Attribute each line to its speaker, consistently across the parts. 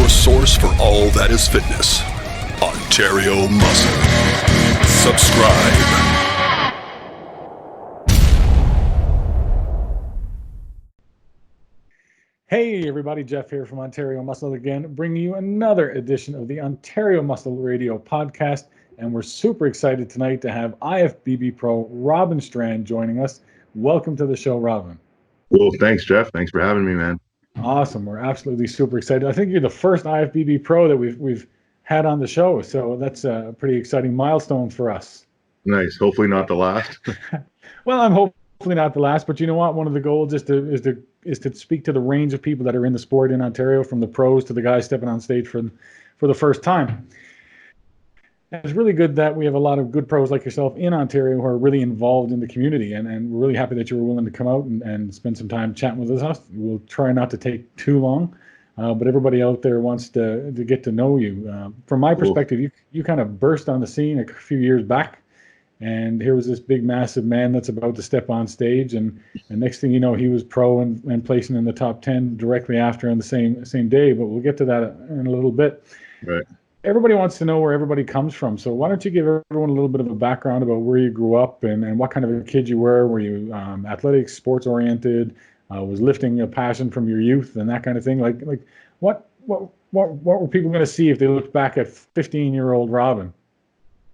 Speaker 1: your source for all that is fitness. Ontario Muscle. Subscribe.
Speaker 2: Hey everybody, Jeff here from Ontario Muscle again, bringing you another edition of the Ontario Muscle Radio podcast. And we're super excited tonight to have Ifbb Pro Robin Strand joining us. Welcome to the show, Robin.
Speaker 3: Well, thanks, Jeff. Thanks for having me, man.
Speaker 2: Awesome. We're absolutely super excited. I think you're the first Ifbb Pro that we've had on the show, so that's a pretty exciting milestone for us.
Speaker 3: Nice. Hopefully not the last.
Speaker 2: Well, I'm hopefully not the last, but you know what? One of the goals is to speak to the range of people that are in the sport in Ontario, from the pros to the guys stepping on stage for the first time. And it's really good that we have a lot of good pros like yourself in Ontario who are really involved in the community, and we're really happy that you were willing to come out and spend some time chatting with us. We'll try not to take too long, but everybody out there wants to get to know you. From my perspective, you kind of burst on the scene a few years back, and here was this big, massive man that's about to step on stage, and next thing you know, he was pro and placing in the top 10 directly after on the same day. But we'll get to that in a little bit.
Speaker 3: Right.
Speaker 2: Everybody wants to know where everybody comes from. So why don't you give everyone a little bit of a background about where you grew up and what kind of a kid you were? Were you athletic, sports oriented? Was lifting a passion from your youth and that kind of thing? Like what were people going to see if they looked back at 15-year-old Robin?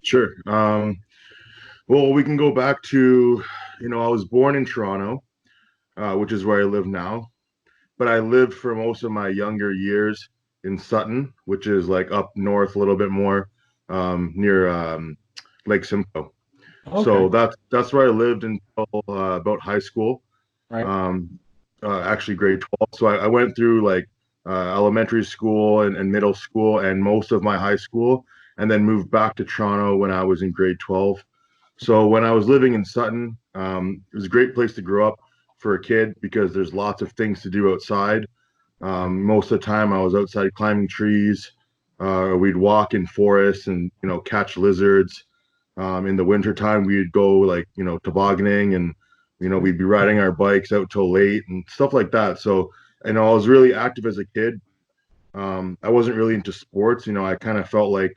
Speaker 3: Sure. Well, we can go back to, I was born in Toronto, which is where I live now, but I lived for most of my younger years in Sutton, which is like up north a little bit more, near Lake Simcoe. Okay. So that's where I lived until about high school. Right. Actually grade 12. So I went through like elementary school and middle school and most of my high school, and then moved back to Toronto when I was in grade 12. So when I was living in Sutton, it was a great place to grow up for a kid because there's lots of things to do outside. Most of the time I was outside climbing trees. We'd walk in forests and, catch lizards. In the wintertime, we'd go like, tobogganing and, we'd be riding our bikes out till late and stuff like that. So, I was really active as a kid. I wasn't really into sports. I kind of felt like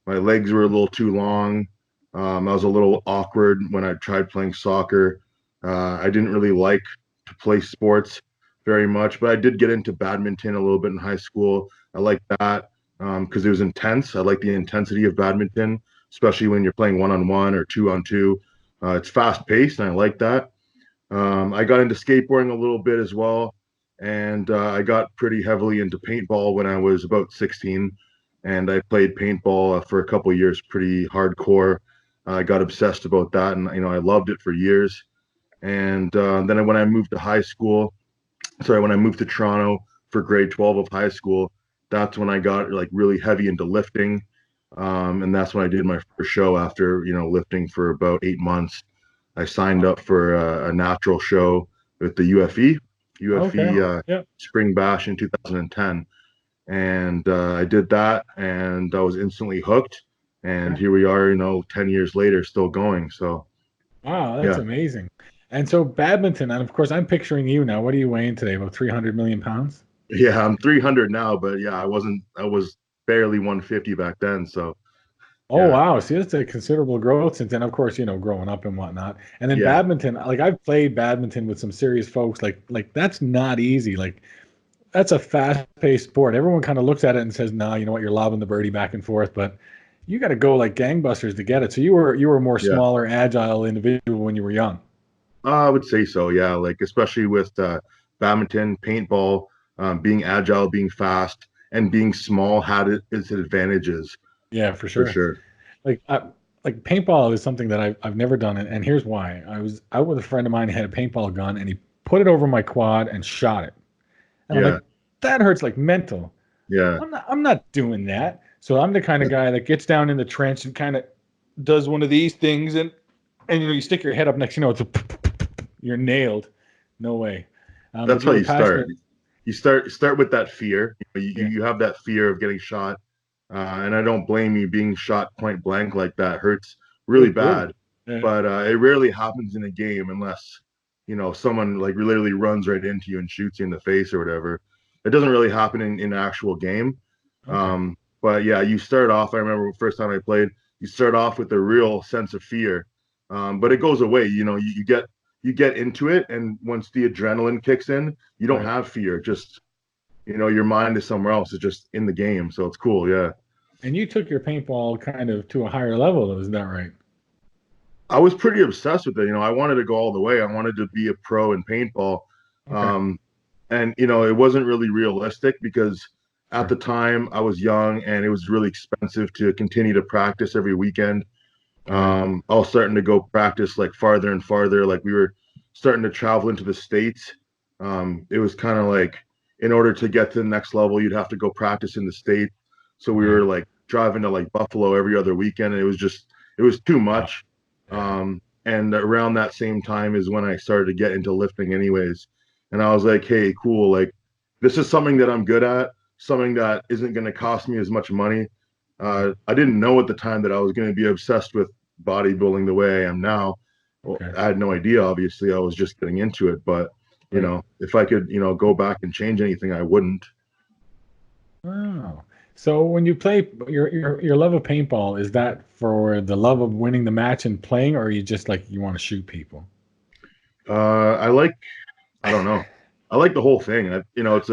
Speaker 3: my legs were a little too long. I was a little awkward when I tried playing soccer. I didn't really like to play sports very much, but I did get into badminton a little bit in high school. I liked that because it was intense. I like the intensity of badminton, especially when you're playing 1-on-1 or 2-on-2. It's fast paced, and I like that. I got into skateboarding a little bit as well, and I got pretty heavily into paintball when I was about 16, and I played paintball for a couple of years, pretty hardcore. I got obsessed about that, and I loved it for years. And then when I moved to when I moved to Toronto for grade 12 of high school, that's when I got like really heavy into lifting. And that's when I did my first show after, lifting for about 8 months. I signed up for a natural show with the UFE Spring Bash in 2010. And I did that, and I was instantly hooked. And here we are, 10 years later, still going. So,
Speaker 2: wow, that's amazing. And so badminton, and of course, I'm picturing you now. What are you weighing today? About 300 million pounds?
Speaker 3: Yeah, I'm 300 now, but yeah, I was barely 150 back then. So,
Speaker 2: oh, wow. See, that's a considerable growth since then, of course, growing up and whatnot. And then badminton, like I've played badminton with some serious folks. Like that's not easy. Like that's a fast-paced sport. Everyone kind of looks at it and says, "No, you know what? You're lobbing the birdie back and forth." But you got to go like gangbusters to get it. So you were a more smaller, agile individual when you were young.
Speaker 3: I would say so, yeah. Like especially with badminton, paintball, being agile, being fast, and being small had its advantages.
Speaker 2: Yeah, for sure.
Speaker 3: For sure.
Speaker 2: Like paintball is something that I've never done, and here's why. I was out with a friend of mine who had a paintball gun, and he put it over my quad and shot it. And I'm like, that hurts like mental.
Speaker 3: Yeah.
Speaker 2: I'm not doing that. So I'm the kind of guy that gets down in the trench and kind of does one of these things, and you stick your head up next, it's you're nailed. No way.
Speaker 3: That's how you start. You start with that fear. You have that fear of getting shot, and I don't blame you. Being shot point blank like that hurts really bad. Yeah. But it rarely happens in a game unless someone like literally runs right into you and shoots you in the face or whatever. It doesn't really happen in an actual game.
Speaker 2: Okay.
Speaker 3: But yeah, you start off. I remember the first time I played, you start off with a real sense of fear, but it goes away. You get into it, and once the adrenaline kicks in, you don't
Speaker 2: Right.
Speaker 3: have fear. Just your mind is somewhere else. It's just in the game, so it's cool. Yeah,
Speaker 2: And you took your paintball kind of to a higher level, isn't that right?
Speaker 3: I was pretty obsessed with it. I wanted to go all the way. I wanted to be a pro in paintball.
Speaker 2: Okay.
Speaker 3: Um, and it wasn't really realistic because at
Speaker 2: Sure.
Speaker 3: the time I was young and it was really expensive to continue to practice every weekend.
Speaker 2: Right.
Speaker 3: I was starting to go practice like farther and farther. Like we were starting to travel into the States. It was kind of like in order to get to the next level, you'd have to go practice in the state. So we
Speaker 2: Right.
Speaker 3: were like driving to like Buffalo every other weekend, and it was too
Speaker 2: Wow.
Speaker 3: much.
Speaker 2: Yeah.
Speaker 3: And around that same time is when I started to get into lifting, anyways. And I was like, hey, cool, like this is something that I'm good at, something that isn't going to cost me as much money.
Speaker 2: Right.
Speaker 3: I didn't know at the time that I was going to be obsessed with bodybuilding the way I am now. Well,
Speaker 2: Okay.
Speaker 3: I had no idea. Obviously, I was just getting into it. But
Speaker 2: Right.
Speaker 3: if I could, go back and change anything, I wouldn't.
Speaker 2: Wow. So when you play your love of paintball, is that for the love of winning the match and playing, or are you just like you want to shoot people?
Speaker 3: I like. I don't know. I like the whole thing. It's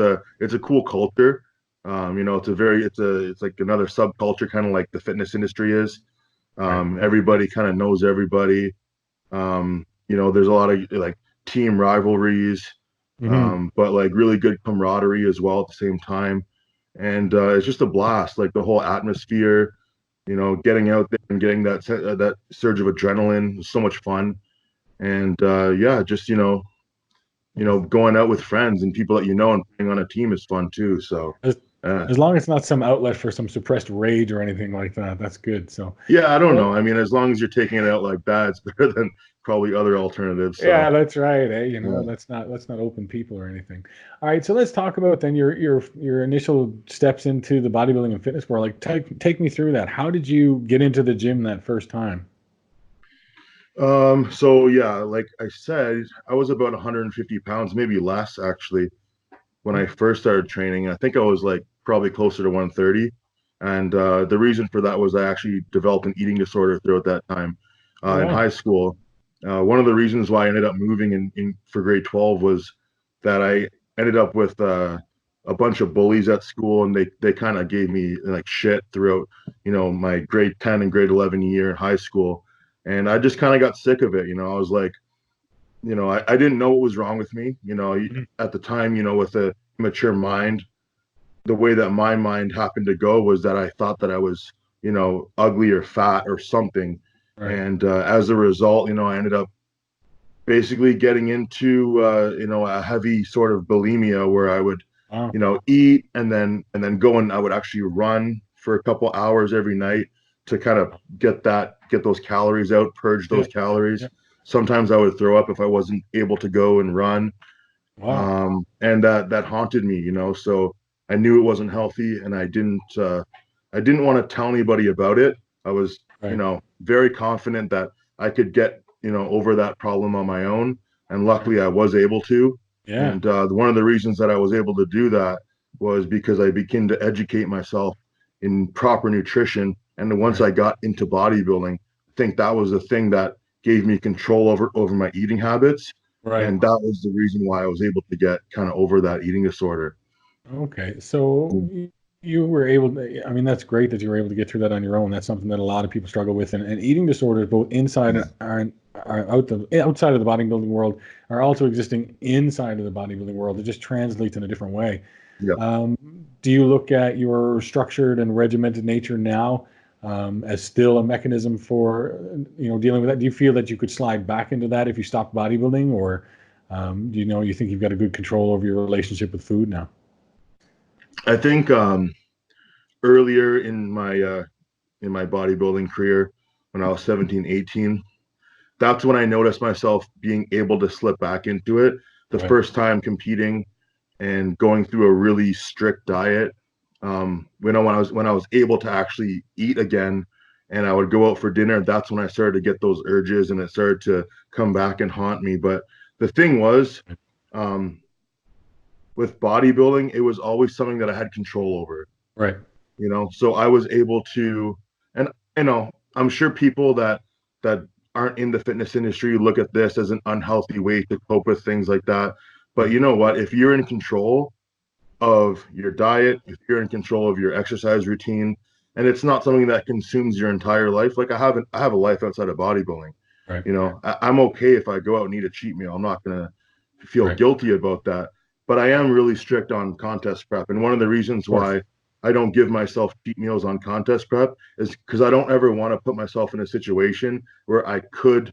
Speaker 3: a cool culture. It's like another subculture, kind of like the fitness industry is.
Speaker 2: Right.
Speaker 3: Everybody kind of knows everybody. There's a lot of like team rivalries,
Speaker 2: Hmm.
Speaker 3: but like really good camaraderie as well at the same time. And it's just a blast. Like the whole atmosphere, getting out there and getting that surge of adrenaline was so much fun. And yeah, just going out with friends and people that and playing on a team is fun too. So
Speaker 2: As,
Speaker 3: uh,
Speaker 2: as long as it's not some outlet for some suppressed rage or anything like that, that's good. So,
Speaker 3: yeah, I don't
Speaker 2: well,
Speaker 3: know. I mean, as long as you're taking it out like that, it's better than probably other alternatives. So
Speaker 2: yeah, that's right.
Speaker 3: yeah.
Speaker 2: Let's not open people or anything. All right, so let's talk about then your initial steps into the bodybuilding and fitness world. Like, take me through that. How did you get into the gym that first time?
Speaker 3: So yeah, like I said, I was about 150 pounds, maybe less actually, when I first started training. I think I was like probably closer to 130. And the reason for that was I actually developed an eating disorder throughout that time
Speaker 2: Oh
Speaker 3: in high
Speaker 2: wow.
Speaker 3: school. One of the reasons why I ended up moving in for grade 12 was that I ended up with a bunch of bullies at school, and they kind of gave me like shit throughout, my grade 10 and grade 11 year in high school. And I just kind of got sick of it. I was like, I didn't know what was wrong with me.
Speaker 2: Mhm.
Speaker 3: At the time, with a mature mind, the way that my mind happened to go was that I thought that I was, ugly or fat or something.
Speaker 2: Right.
Speaker 3: And as a result, I ended up basically getting into, a heavy sort of bulimia where I would,
Speaker 2: Wow.
Speaker 3: eat and then go and I would actually run for a couple hours every night to kind of get those calories out, purge
Speaker 2: Yeah.
Speaker 3: those calories.
Speaker 2: Yeah.
Speaker 3: Sometimes I would throw up if I wasn't able to go and run,
Speaker 2: Wow.
Speaker 3: and that haunted me. So I knew it wasn't healthy, and I didn't want to tell anybody about it. I was
Speaker 2: Right.
Speaker 3: very confident that I could get over that problem on my own, and
Speaker 2: Right.
Speaker 3: luckily I was able to.
Speaker 2: Yeah.
Speaker 3: And one of the reasons that I was able to do that was because I began to educate myself in proper nutrition. And then once
Speaker 2: Right.
Speaker 3: I got into bodybuilding, I think that was the thing that gave me control over my eating habits,
Speaker 2: Right.
Speaker 3: and that was the reason why I was able to get kind of over that eating disorder.
Speaker 2: Okay. So you were able to, I mean, that's great that you were able to get through that on your own. That's something that a lot of people struggle with. And eating disorders, both inside
Speaker 3: Yeah.
Speaker 2: and outside of the bodybuilding world, are also existing inside of the bodybuilding world. It just translates in a different way.
Speaker 3: Yeah.
Speaker 2: Um, do you look at your structured and regimented nature now as still a mechanism for dealing with that? Do you feel that you could slide back into that if you stopped bodybuilding, or do you think you've got a good control over your relationship with food now?
Speaker 3: I think earlier in my bodybuilding career, when I was 17, 18, that's when I noticed myself being able to slip back into it. The
Speaker 2: Right.
Speaker 3: first time competing and going through a really strict diet. When I was able to actually eat again, and I would go out for dinner, that's when I started to get those urges, and it started to come back and haunt me. But the thing was, um, with bodybuilding, it was always something that I had control over.
Speaker 2: Right.
Speaker 3: So I was able to, and I'm sure people that aren't in the fitness industry look at this as an unhealthy way to cope with things like that. But you know what? If you're in control of your diet, if you're in control of your exercise routine, and it's not something that consumes your entire life, like I have a life outside of bodybuilding.
Speaker 2: Right.
Speaker 3: I'm okay if I go out and eat a cheat meal. I'm not gonna feel
Speaker 2: Right.
Speaker 3: guilty about that. But I am really strict on contest prep, and one of the reasons
Speaker 2: Of course.
Speaker 3: why I don't give myself cheat meals on contest prep is because I don't ever want to put myself in a situation where I could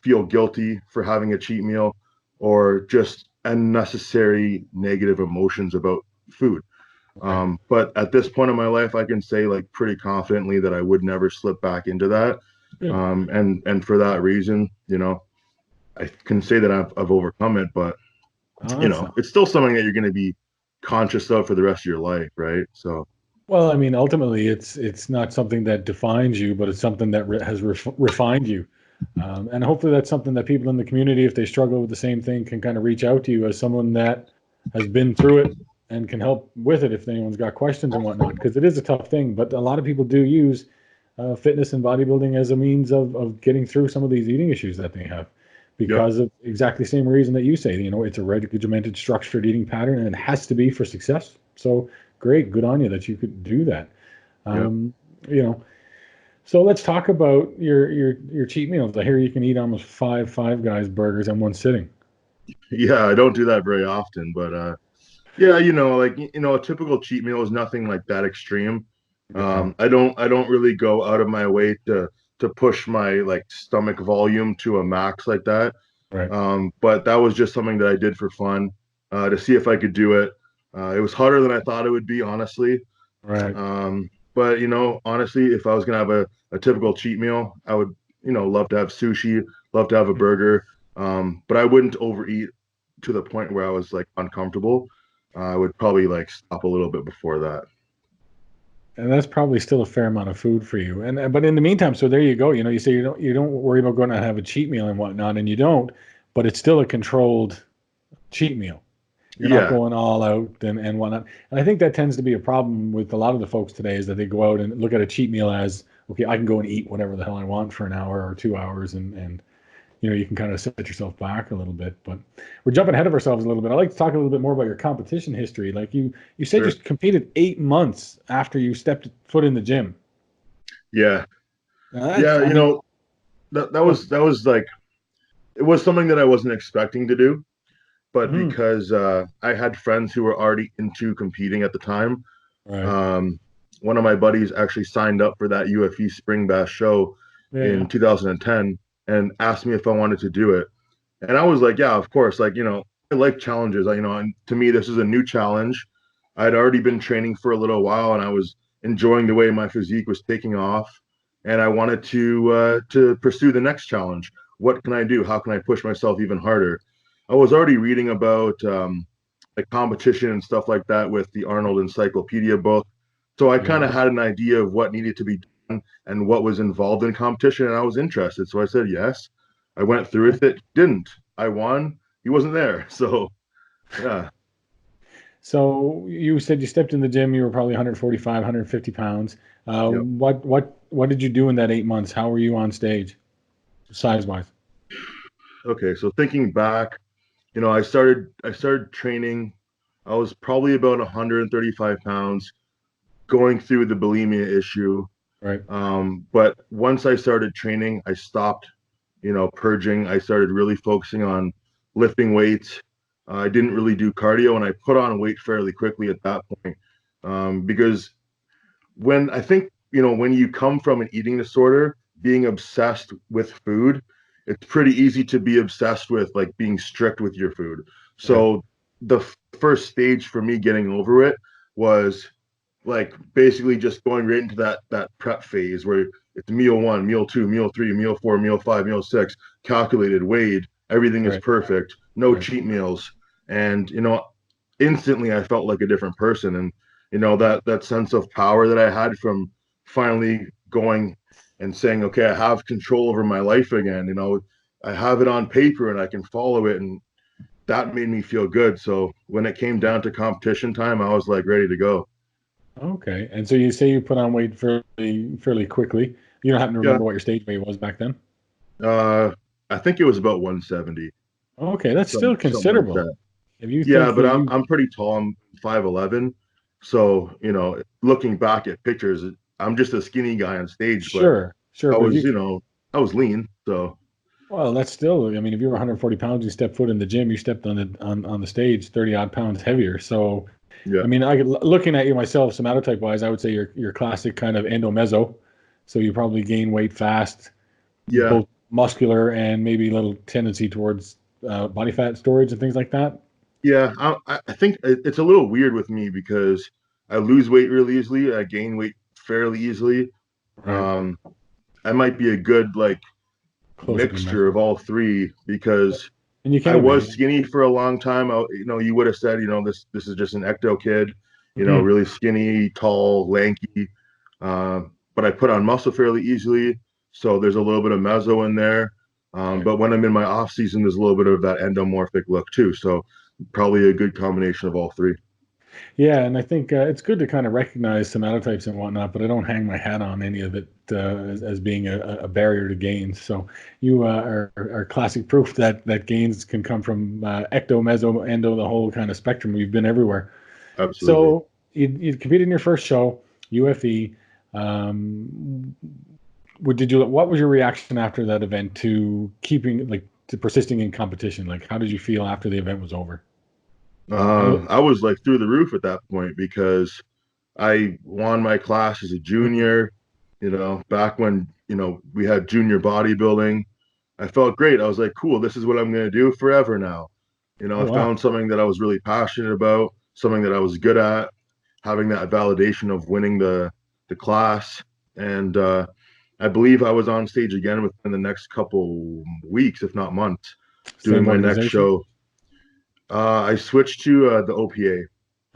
Speaker 3: feel guilty for having a cheat meal or just unnecessary negative emotions about food.
Speaker 2: Right.
Speaker 3: But at this point in my life, I can say like pretty confidently that I would never slip back into that.
Speaker 2: Good.
Speaker 3: And for that reason, I can say that I've overcome it, but
Speaker 2: Oh, that's not.
Speaker 3: it's still something that you're going to be conscious of for the rest of your life, right? So
Speaker 2: Well, I mean, ultimately, it's not something that defines you, but it's something that has refined you. And hopefully, that's something that people in the community, if they struggle with the same thing, can kind of reach out to you as someone that has been through it and can help with it if anyone's got questions and whatnot. Because it is a tough thing, but a lot of people do use fitness and bodybuilding as a means of getting through some of these eating issues that they have,
Speaker 3: yep,
Speaker 2: because of exactly the same reason that you say. It's a regimented, structured eating pattern, and it has to be for success. So great, good on you that you could do that.
Speaker 3: yep.
Speaker 2: Um, you know, so let's talk about your cheat meals. I hear you can eat almost Five Guys burgers in one sitting.
Speaker 3: Yeah, I don't do that very often, but yeah, like a typical cheat meal is nothing like that extreme.
Speaker 2: Yeah,
Speaker 3: I don't really go out of my way to push my like stomach volume to a max like that.
Speaker 2: right,
Speaker 3: But that was just something that I did for fun, to see if I could do it. It was harder than I thought it would be, honestly.
Speaker 2: right.
Speaker 3: But honestly, if I was gonna have a typical cheat meal, I would, love to have sushi, love to have a burger. But I wouldn't overeat to the point where I was like uncomfortable. I would probably like stop a little bit before that.
Speaker 2: And that's probably still a fair amount of food for you. And but in the meantime, so there you go. You say you don't worry about going to have a cheat meal and whatnot, and you don't, but it's still a controlled cheat meal. You're not
Speaker 3: Yeah,
Speaker 2: going all out and whatnot. And I think that tends to be a problem with a lot of the folks today is that they go out and look at a cheat meal as, okay, I can go and eat whatever the hell I want for an hour or 2 hours, and you can kind of set yourself back a little bit. But we're jumping ahead of ourselves a little bit. I'd like to talk a little bit more about your competition history. Like you said you
Speaker 3: sure.
Speaker 2: competed 8 months after you stepped foot in the gym.
Speaker 3: Yeah,
Speaker 2: Now that's,
Speaker 3: yeah.
Speaker 2: I mean,
Speaker 3: That was like it was something that I wasn't expecting to do, but
Speaker 2: mhm,
Speaker 3: because I had friends who were already into competing at the time.
Speaker 2: right.
Speaker 3: Um, One of my buddies actually signed up for that UFE Spring Bash show
Speaker 2: Yeah,
Speaker 3: in
Speaker 2: yeah.
Speaker 3: 2010 and asked me if I wanted to do it. And I was like, yeah, of course. Like, I like challenges. And to me, this is a new challenge. I'd already been training for a little while and I was enjoying the way my physique was taking off. And I wanted to pursue the next challenge. What can I do? How can I push myself even harder? I was already reading about like competition and stuff like that with the Arnold Encyclopedia book. So I
Speaker 2: Yeah.
Speaker 3: kind of had an idea of what needed to be done and what was involved in competition, and I was interested. So I said yes. I went through with it. Didn't. I won. He wasn't there. So yeah.
Speaker 2: So you said you stepped in the gym, you were probably 145, 150 pounds.
Speaker 3: Yep.
Speaker 2: What did you do in that 8 months? How were you on stage, size wise?
Speaker 3: Okay. So thinking back, I started training. I was probably about 135 pounds, going through the bulimia issue.
Speaker 2: Right.
Speaker 3: But once I started training, I stopped, purging. I started really focusing on lifting weights. I didn't really do cardio, and I put on weight fairly quickly at that point. Because when I think, when you come from an eating disorder, being obsessed with food, it's pretty easy to be obsessed with like being strict with your food.
Speaker 2: Right.
Speaker 3: So the first stage for me getting over it was like basically just going right into that prep phase where it's meal one, meal two, meal three, meal four, meal five, meal six, calculated, weighed, everything is
Speaker 2: Right.
Speaker 3: perfect, no
Speaker 2: Right.
Speaker 3: cheat meals. And instantly I felt like a different person. And that sense of power that I had from finally going and saying, okay, I have control over my life again. I have it on paper and I can follow it. And that made me feel good. So when it came down to competition time, I was like ready to go.
Speaker 2: Okay. And so you say you put on weight fairly quickly. You don't happen to
Speaker 3: Yeah.
Speaker 2: remember what your stage weight was back then?
Speaker 3: I think it was about 170,
Speaker 2: Okay, that's still
Speaker 3: something like
Speaker 2: considerable.
Speaker 3: that.
Speaker 2: If you
Speaker 3: Yeah,
Speaker 2: think
Speaker 3: but
Speaker 2: that
Speaker 3: I'm pretty tall. I'm 5'11". So, looking back at pictures, I'm just a skinny guy on stage, but
Speaker 2: sure,
Speaker 3: I
Speaker 2: but if
Speaker 3: was,
Speaker 2: you,
Speaker 3: I was lean. So,
Speaker 2: well, that's still, I mean, if you were 140 pounds, you step foot in the gym, you stepped on the stage 30 odd pounds heavier. So,
Speaker 3: yeah.
Speaker 2: I mean, looking at you myself, somatotype wise, I would say you're classic kind of endo-meso. So you probably gain weight fast,
Speaker 3: Yeah.
Speaker 2: both muscular and maybe a little tendency towards body fat storage and things like that.
Speaker 3: Yeah. I think it's a little weird with me because I lose weight really easily. I gain weight fairly easily.
Speaker 2: Right.
Speaker 3: Um, I might be a good like
Speaker 2: Closer to
Speaker 3: mixture of
Speaker 2: measurement.
Speaker 3: all three because
Speaker 2: And you
Speaker 3: I
Speaker 2: can
Speaker 3: was
Speaker 2: be.
Speaker 3: skinny for a long time. You would have said, this is just an ecto kid,
Speaker 2: Mhm.
Speaker 3: really skinny, tall, lanky. Uh, but I put on muscle fairly easily, so there's a little bit of meso in there.
Speaker 2: Right.
Speaker 3: But when I'm in my off season, there's a little bit of that endomorphic look too. So probably a good combination of all three.
Speaker 2: Yeah, and I think it's good to kind of recognize somatotypes and whatnot, but I don't hang my hat on any of it as being a barrier to gains. So you are classic proof that gains can come from ecto, meso, endo, the whole kind of spectrum. We've been everywhere.
Speaker 3: Absolutely.
Speaker 2: So you competed in your first show, UFE. Um, what was your reaction after that event to to persisting in competition? Like, how did you feel after the event was over? I know.
Speaker 3: I was like through the roof at that point because I won my class as a junior, back when, we had junior bodybuilding. I felt great. I was like, cool, this is what I'm going to do forever now.
Speaker 2: Oh
Speaker 3: I
Speaker 2: wow.
Speaker 3: found something that I was really passionate about, something that I was good at, having that validation of winning the class. And I believe I was on stage again within the next couple weeks, if not months, doing
Speaker 2: Same
Speaker 3: my next
Speaker 2: organization.
Speaker 3: show. I switched to the OPA.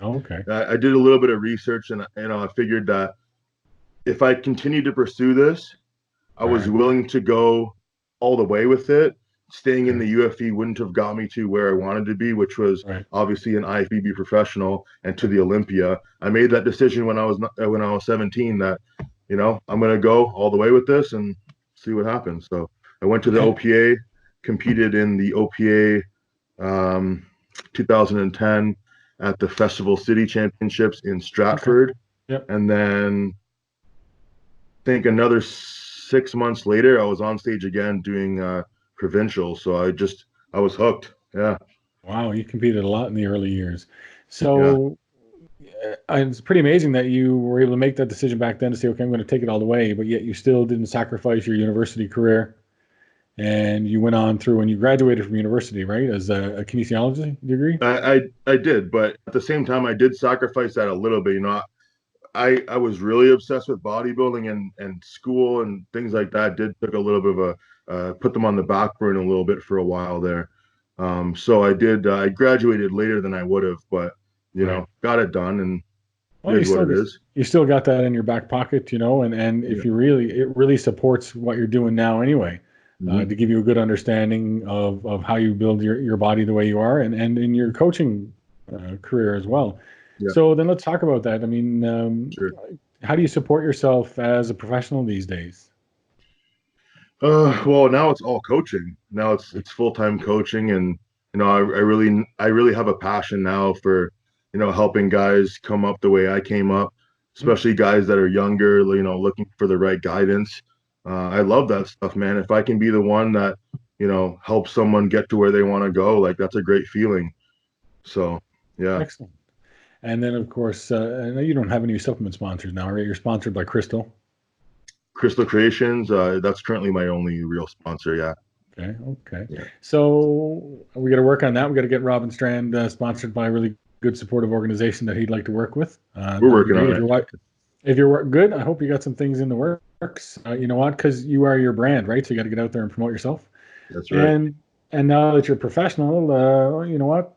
Speaker 2: Oh, okay.
Speaker 3: I did a little bit of research, and I figured that if I continued to pursue this, I was
Speaker 2: Right.
Speaker 3: willing to go all the way with it. Staying in
Speaker 2: Okay.
Speaker 3: the UFE wouldn't have got me to where I wanted to be, which was
Speaker 2: Right.
Speaker 3: obviously an Ifbb professional and to
Speaker 2: Right.
Speaker 3: the Olympia. I made that decision when I was 17 that I'm going to go all the way with this and see what happens. So I went to the
Speaker 2: And,
Speaker 3: OPA, competed in the OPA 2010 at the Festival City Championships in
Speaker 2: okay.
Speaker 3: Stratford,
Speaker 2: Yep.
Speaker 3: and then think another 6 months later, I was on stage again doing provincial. So I was hooked. Yeah,
Speaker 2: Wow, you competed a lot in the early years.
Speaker 3: yeah,
Speaker 2: So it's pretty amazing that you were able to make that decision back then to say, okay, I'm going to take it all the way, but yet you still didn't sacrifice your university career. And you went on through and you graduated from university, right? As a kinesiology degree?
Speaker 3: I did, but at the same time, I did sacrifice that a little bit. I was really obsessed with bodybuilding and school and things like that. Did took a little bit of a put them on the back burner a little bit for a while there. So I did. I graduated later than I would have, but
Speaker 2: Right.
Speaker 3: got it done, and it
Speaker 2: Well,
Speaker 3: is what it is.
Speaker 2: you still got that in your back pocket, and
Speaker 3: Yeah.
Speaker 2: if you really, it really supports what you're doing now anyway,
Speaker 3: Hmm.
Speaker 2: to give you a good understanding of how you build your body the way you are and in your coaching career as well.
Speaker 3: Yeah.
Speaker 2: So then let's talk about that. I mean,
Speaker 3: Sure.
Speaker 2: how do you support yourself as a professional these days?
Speaker 3: Well, now it's all coaching. Now it's full-time coaching, and I really have a passion now for helping guys come up the way I came up,
Speaker 2: Hmm.
Speaker 3: especially guys that are younger, looking for the right guidance. I love that stuff, man. If I can be the one that helps someone get to where they want to go, like that's a great feeling. So yeah,
Speaker 2: Excellent. And then, of course, I know you don't have any supplement sponsors now, right? You're sponsored by Crystal.
Speaker 3: Crystal Creations, that's currently my only real sponsor. Yeah,
Speaker 2: Okay, okay.
Speaker 3: yeah,
Speaker 2: So we got to work on that. We got to get Robin Strand sponsored by a really good supportive organization that he'd like to work with.
Speaker 3: we're
Speaker 2: That'd be
Speaker 3: working
Speaker 2: great.
Speaker 3: on it.
Speaker 2: If you're good, I hope you got some things in the works. You know what? Because you are your brand, right? So you got to get out there and promote yourself.
Speaker 3: That's right.
Speaker 2: And now that you're professional, you know what?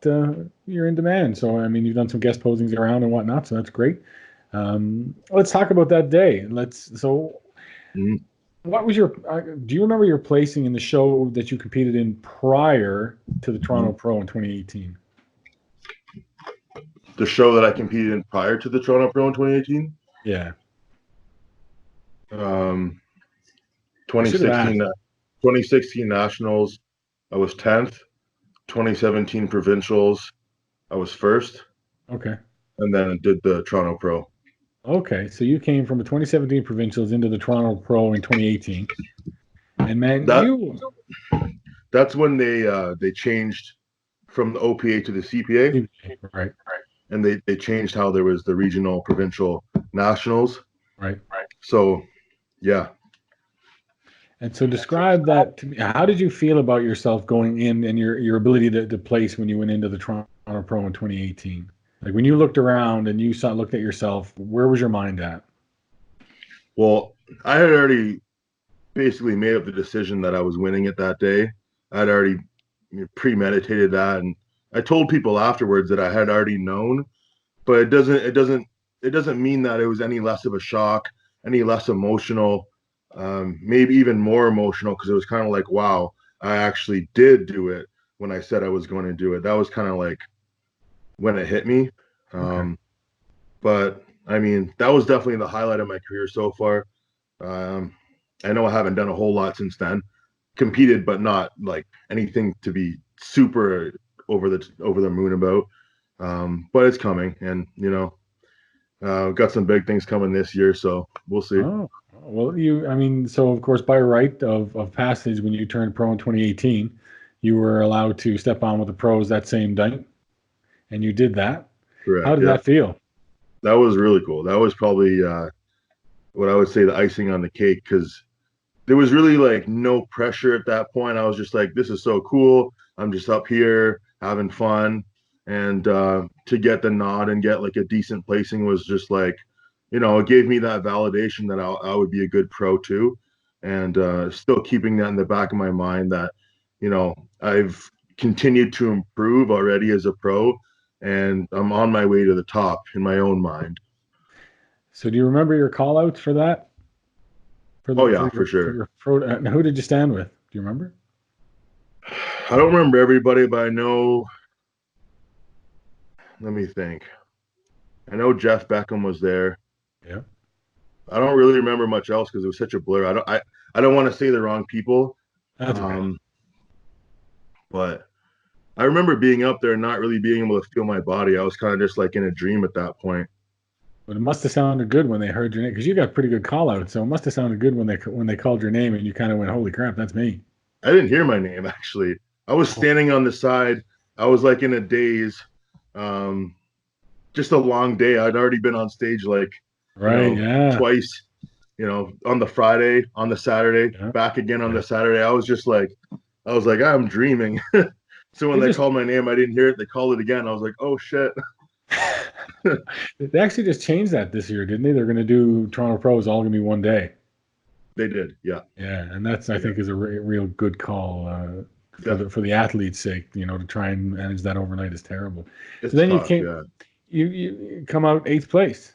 Speaker 2: You're in demand. So I mean, you've done some guest postings around and whatnot. So that's great. Let's talk about that day.
Speaker 3: Mhm.
Speaker 2: What was your? Do you remember your placing in the show that you competed in prior to the Toronto
Speaker 3: Mhm.
Speaker 2: Pro in 2018?
Speaker 3: the show that I competed in prior to the Toronto Pro in 2018.
Speaker 2: Yeah.
Speaker 3: 2016, 2016 Nationals, I was 10th. 2017 Provincials, I was first.
Speaker 2: Okay.
Speaker 3: And then did the Toronto Pro.
Speaker 2: Okay. So you came from the 2017 provincials into the Toronto Pro in 2018. And man,
Speaker 3: that's when they changed from the OPA to the CPA.
Speaker 2: Right.
Speaker 3: And they changed how there was the regional, provincial, nationals.
Speaker 2: Right.
Speaker 3: So, yeah.
Speaker 2: And so describe that to me. How did you feel about yourself going in and your ability to place when you went into the Toronto Pro in 2018? Like when you looked around and you looked at yourself, where was your mind at?
Speaker 3: Well, I had already basically made up the decision that I was winning it that day. I'd already premeditated that, and I told people afterwards that I had already known, but it doesn't mean that it was any less of a shock, any less emotional, maybe even more emotional, because it was kind of like, wow, I actually did do it when I said I was going to do it. That was kind of like when it hit me.
Speaker 2: Okay.
Speaker 3: But I mean, that was definitely the highlight of my career so far. I know I haven't done a whole lot since then, competed, but not like anything to be super over the moon about. But it's coming, and got some big things coming this year, so we'll see.
Speaker 2: Oh, well, so of course, by right of passage, when you turned pro in 2018, you were allowed to step on with the pros that same night, and you did that.
Speaker 3: Correct.
Speaker 2: How did that feel?
Speaker 3: That was really cool. That was probably what I would say the icing on the cake, because there was really like no pressure at that point. I was just like, this is so cool. I'm just up here having fun. And to get the nod and get like a decent placing was just like, it gave me that validation that I would be a good pro too. And still keeping that in the back of my mind that, I've continued to improve already as a pro, and I'm on my way to the top in my own mind.
Speaker 2: So do you remember your call outs for that?
Speaker 3: For sure.
Speaker 2: Who did you stand with? Do you remember?
Speaker 3: I don't remember everybody, but I know. Let me think. I know Jeff Beckham was there.
Speaker 2: Yeah.
Speaker 3: I don't really remember much else because it was such a blur. I don't want to say the wrong people.
Speaker 2: That's okay.
Speaker 3: But I remember being up there and not really being able to feel my body. I was kind of just like in a dream at that point.
Speaker 2: But it must have sounded good when they heard your name, because you got pretty good call out. So it must have sounded good when they called your name and you kind of went, "Holy crap, that's me."
Speaker 3: I didn't hear my name actually. I was standing on the side. I was like in a daze. Just a long day. I'd already been on stage like twice. On the Friday, on the Saturday, back again on the Saturday. I was like, I'm dreaming. So when they called my name, I didn't hear it. They called it again. I was like, oh shit.
Speaker 2: They actually just changed that this year, didn't they? They're going to do Toronto Pros all going to be one day.
Speaker 3: They did, yeah.
Speaker 2: Yeah, and that's I think is a real good call for the athlete's sake. To try and manage that overnight is terrible.
Speaker 3: It's
Speaker 2: so then
Speaker 3: tough,
Speaker 2: you come out 8th place,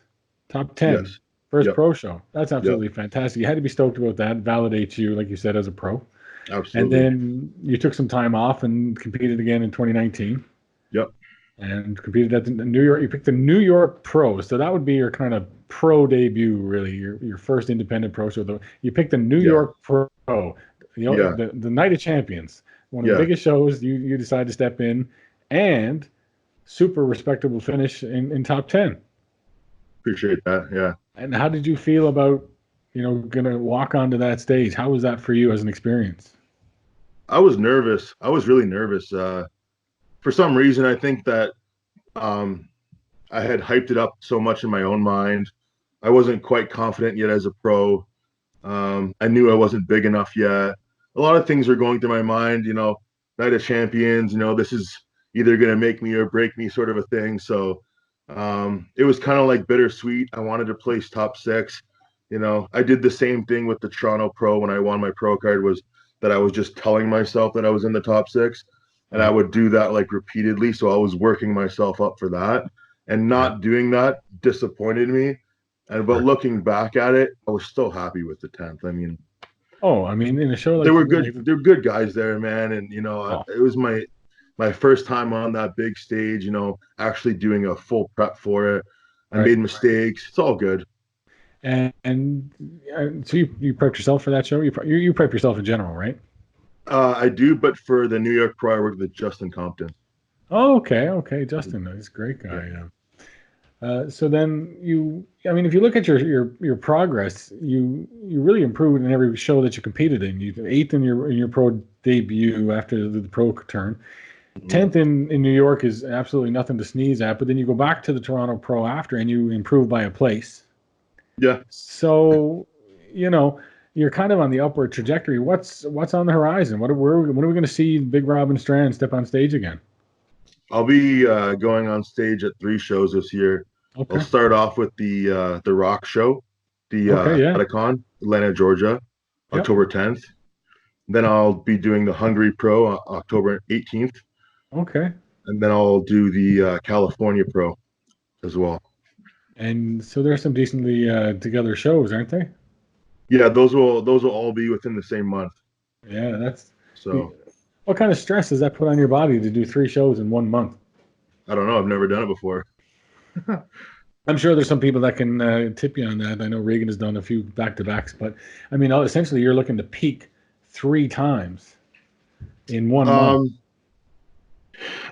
Speaker 2: top 10, first pro show. That's absolutely fantastic. You had to be stoked about that. Validates you, like you said, as a pro.
Speaker 3: Absolutely.
Speaker 2: And then you took some time off and competed again in 2019.
Speaker 3: Yep.
Speaker 2: And competed at the New York. You picked the New York Pro, so that would be your kind of pro debut, really, your first independent pro show. You picked the New York Pro, the Night of Champions, one of the biggest shows. You decide to step in, and super respectable finish in top 10.
Speaker 3: Appreciate that. Yeah.
Speaker 2: And how did you feel about gonna walk onto that stage? How was that for you as an experience?
Speaker 3: I was nervous. I was really nervous. For some reason, I think that I had hyped it up so much in my own mind. I wasn't quite confident yet as a pro. I knew I wasn't big enough yet. A lot of things were going through my mind, Night of Champions, this is either going to make me or break me sort of a thing. So it was kind of like bittersweet. I wanted to place top 6. I did the same thing with the Toronto Pro when I won my pro card, was that I was just telling myself that I was in the top 6. And I would do that like repeatedly. So I was working myself up for that, and not doing that disappointed me. But looking back at it, I was still happy with the 10th. I mean,
Speaker 2: in a show like
Speaker 3: they were good. They're good guys there, man. And it was my first time on that big stage, actually doing a full prep for it. I
Speaker 2: Right.
Speaker 3: made mistakes. It's all good.
Speaker 2: And so you prepped yourself for that show? You prep yourself in general, right?
Speaker 3: I do, but for the New York Pro, I work with Justin Compton.
Speaker 2: Oh, okay, okay. Justin, he's a great
Speaker 3: Yeah.
Speaker 2: guy. Yeah. So then I mean, if you look at your progress, you really improved in every show that you competed in. You eighth in your pro debut after the pro turn.
Speaker 3: Mhm.
Speaker 2: 10th in New York is absolutely nothing to sneeze at. But then you go back to the Toronto Pro after, and you improve by a place.
Speaker 3: Yeah,
Speaker 2: So, you know, you're kind of on the upward trajectory. What's on the horizon? When are we going to see Big Robin Strand step on stage again?
Speaker 3: I'll be going on stage at 3 shows this year. I'll
Speaker 2: Okay.
Speaker 3: start off with the Rock Show, the
Speaker 2: Okay. Yeah.
Speaker 3: Athleticon, Atlanta, Georgia,
Speaker 2: Yep.
Speaker 3: October 10th. Then I'll be doing the Hungary Pro October 18th,
Speaker 2: Okay.
Speaker 3: and then I'll do the California Pro as well.
Speaker 2: And so there's some decently together shows, aren't they?
Speaker 3: Yeah, those will all be within the same month.
Speaker 2: Yeah, that's
Speaker 3: So
Speaker 2: what kind of stress does that put on your body to do 3 shows in 1 month?
Speaker 3: I don't know. I've never done it before.
Speaker 2: I'm sure there's some people that can tip you on that. I know Reagan has done a few back to backs, but I mean, essentially, you're looking to peak 3 times in 1 month.
Speaker 3: Um,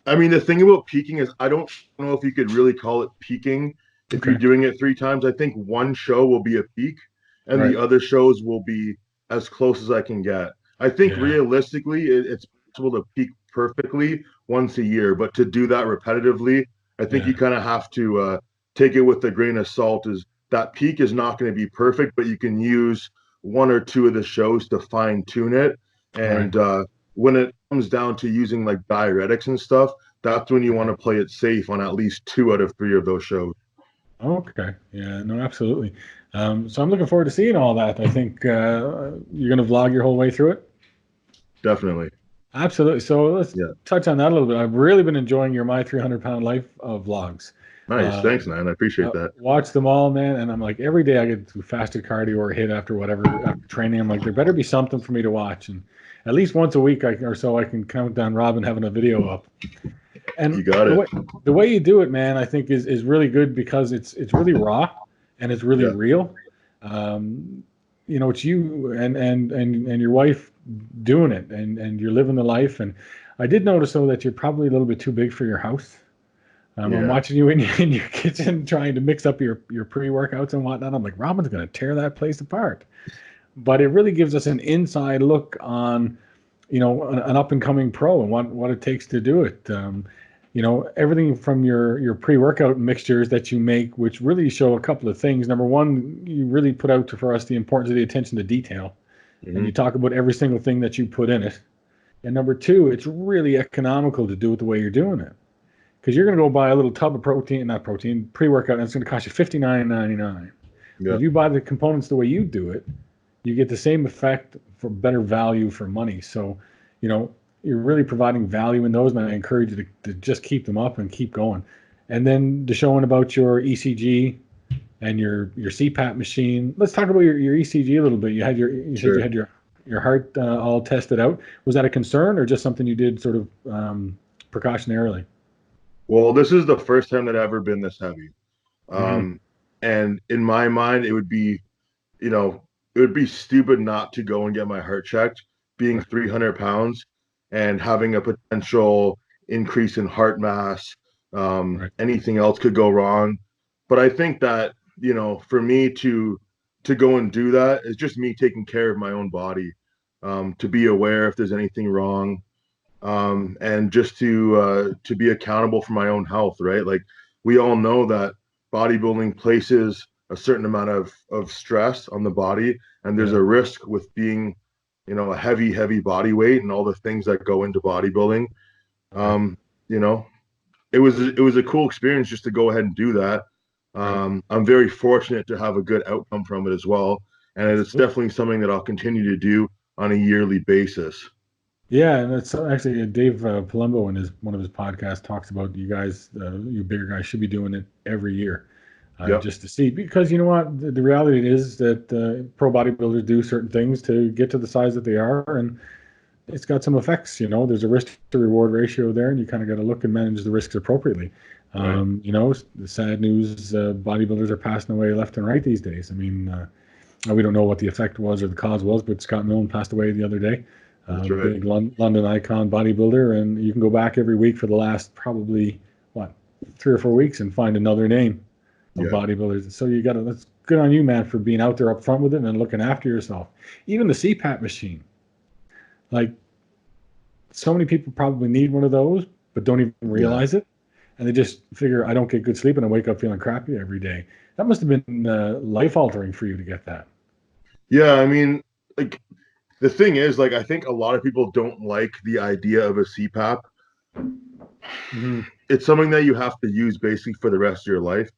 Speaker 3: I mean, the thing about peaking is I don't know if you could really call it peaking if you're
Speaker 2: Okay,
Speaker 3: doing it 3 times. I think one show will be a peak, and the
Speaker 2: right.
Speaker 3: other shows will be as close as I can get. I think
Speaker 2: Yeah,
Speaker 3: realistically, it's possible to peak perfectly once a year, but to do that repetitively, I think
Speaker 2: yeah,
Speaker 3: you kind of have to take it with a grain of salt. Is that peak is not going to be perfect, but you can use one or two of the shows to fine tune it.
Speaker 2: right.
Speaker 3: And when it comes down to using like diuretics and stuff, that's when you want to play it safe on at least 2 out of 3 of those shows.
Speaker 2: Okay. Yeah, no, absolutely. So I'm looking forward to seeing all that. I think you're going to vlog your whole way through it.
Speaker 3: Definitely.
Speaker 2: Absolutely. So let's
Speaker 3: Yeah.
Speaker 2: touch on that a little bit. I've really been enjoying your My 300 Pound Life vlogs.
Speaker 3: Nice.
Speaker 2: Uh,
Speaker 3: Thanks, man. I appreciate that.
Speaker 2: watch them all, man. And I'm like, every day I get to fasted cardio or a hit after whatever, after training. I'm like, there better be something for me to watch. And at least once a week or so, I can count down Robin having a video up.
Speaker 3: You
Speaker 2: And
Speaker 3: got it.
Speaker 2: the way you do it, man, I think is really good because it's really raw and it's really
Speaker 3: Yeah.
Speaker 2: real. Um, it's you and your wife doing it, and you're living the life. And I did notice though that you're probably a little bit too big for your house. I'm
Speaker 3: Yeah.
Speaker 2: watching you in your kitchen trying to mix up your pre-workouts and whatnot. I'm like, Robin's gonna tear that place apart. But it really gives us an inside look on, an up and coming pro and what it takes to do it. Everything from your pre-workout mixtures that you make, which really show a couple of things. Number one, you really put out for us the importance of the attention to detail, and you
Speaker 3: Hmm.
Speaker 2: talk about every single thing that you put in it. And number two, it's really economical to do it the way you're doing it, because you're going to go buy a little tub of not protein, pre-workout, and it's going to cost you $59.99. But
Speaker 3: Yeah.
Speaker 2: if you buy the components the way you do it, you get the same effect for better value for money. So, you know, you're really providing value in those, and I encourage you to just keep them up and keep going. And then the showing about your ECG and your CPAP machine. Let's talk about your ECG a little bit. You said you
Speaker 3: Sure.
Speaker 2: had your heart all tested out. Was that a concern or just something you did sort of precautionarily?
Speaker 3: Well, this is the first time that I've ever been this heavy.
Speaker 2: Hmm.
Speaker 3: Um, and in my mind, you know, it would be stupid not to go and get my heart checked, being
Speaker 2: Right.
Speaker 3: 300 pounds and having a potential increase in heart mass.
Speaker 2: Right.
Speaker 3: Anything else could go wrong. But I think that, for me to go and do that is just me taking care of my own body, to be aware if there's anything wrong, and just to be accountable for my own health, right? Like we all know that bodybuilding places a certain amount of stress on the body, and there's
Speaker 2: Yeah.
Speaker 3: a risk with being, a heavy body weight and all the things that go into bodybuilding.
Speaker 2: Right.
Speaker 3: Um, you know, it was a cool experience just to go ahead and do that.
Speaker 2: Right.
Speaker 3: I'm very fortunate to have a good outcome from it as well, and it's
Speaker 2: Absolutely.
Speaker 3: definitely something that I'll continue to do on a yearly basis.
Speaker 2: Yeah, and it's actually Dave Palumbo in his one of his podcasts talks about you guys, you bigger guys, should be doing it every year,
Speaker 3: Yep.
Speaker 2: just to see, because you know what, the reality is that pro bodybuilders do certain things to get to the size that they are, and it's got some effects. There's a risk to reward ratio there, and you kind of got to look and manage the risks appropriately.
Speaker 3: Right.
Speaker 2: The sad news, bodybuilders are passing away left and right these days. I mean, we don't know what the effect was or the cause was, but Scott Millen passed away the other day.
Speaker 3: That's right.
Speaker 2: Big London icon bodybuilder, and you can go back every week for the last probably 3 or 4 weeks and find another name of bodybuilders. So that's good on you, man, for being out there up front with it and looking after yourself. Even the CPAP machine, like, so many people probably need one of those, but don't even realize it. And they just figure, I don't get good sleep and I wake up feeling crappy every day. That must have been life altering for you to get that.
Speaker 3: Yeah, I mean, like, the thing is, like, I think a lot of people don't like the idea of a CPAP.
Speaker 2: Mm-hmm.
Speaker 3: It's something that you have to use basically for the rest of your life,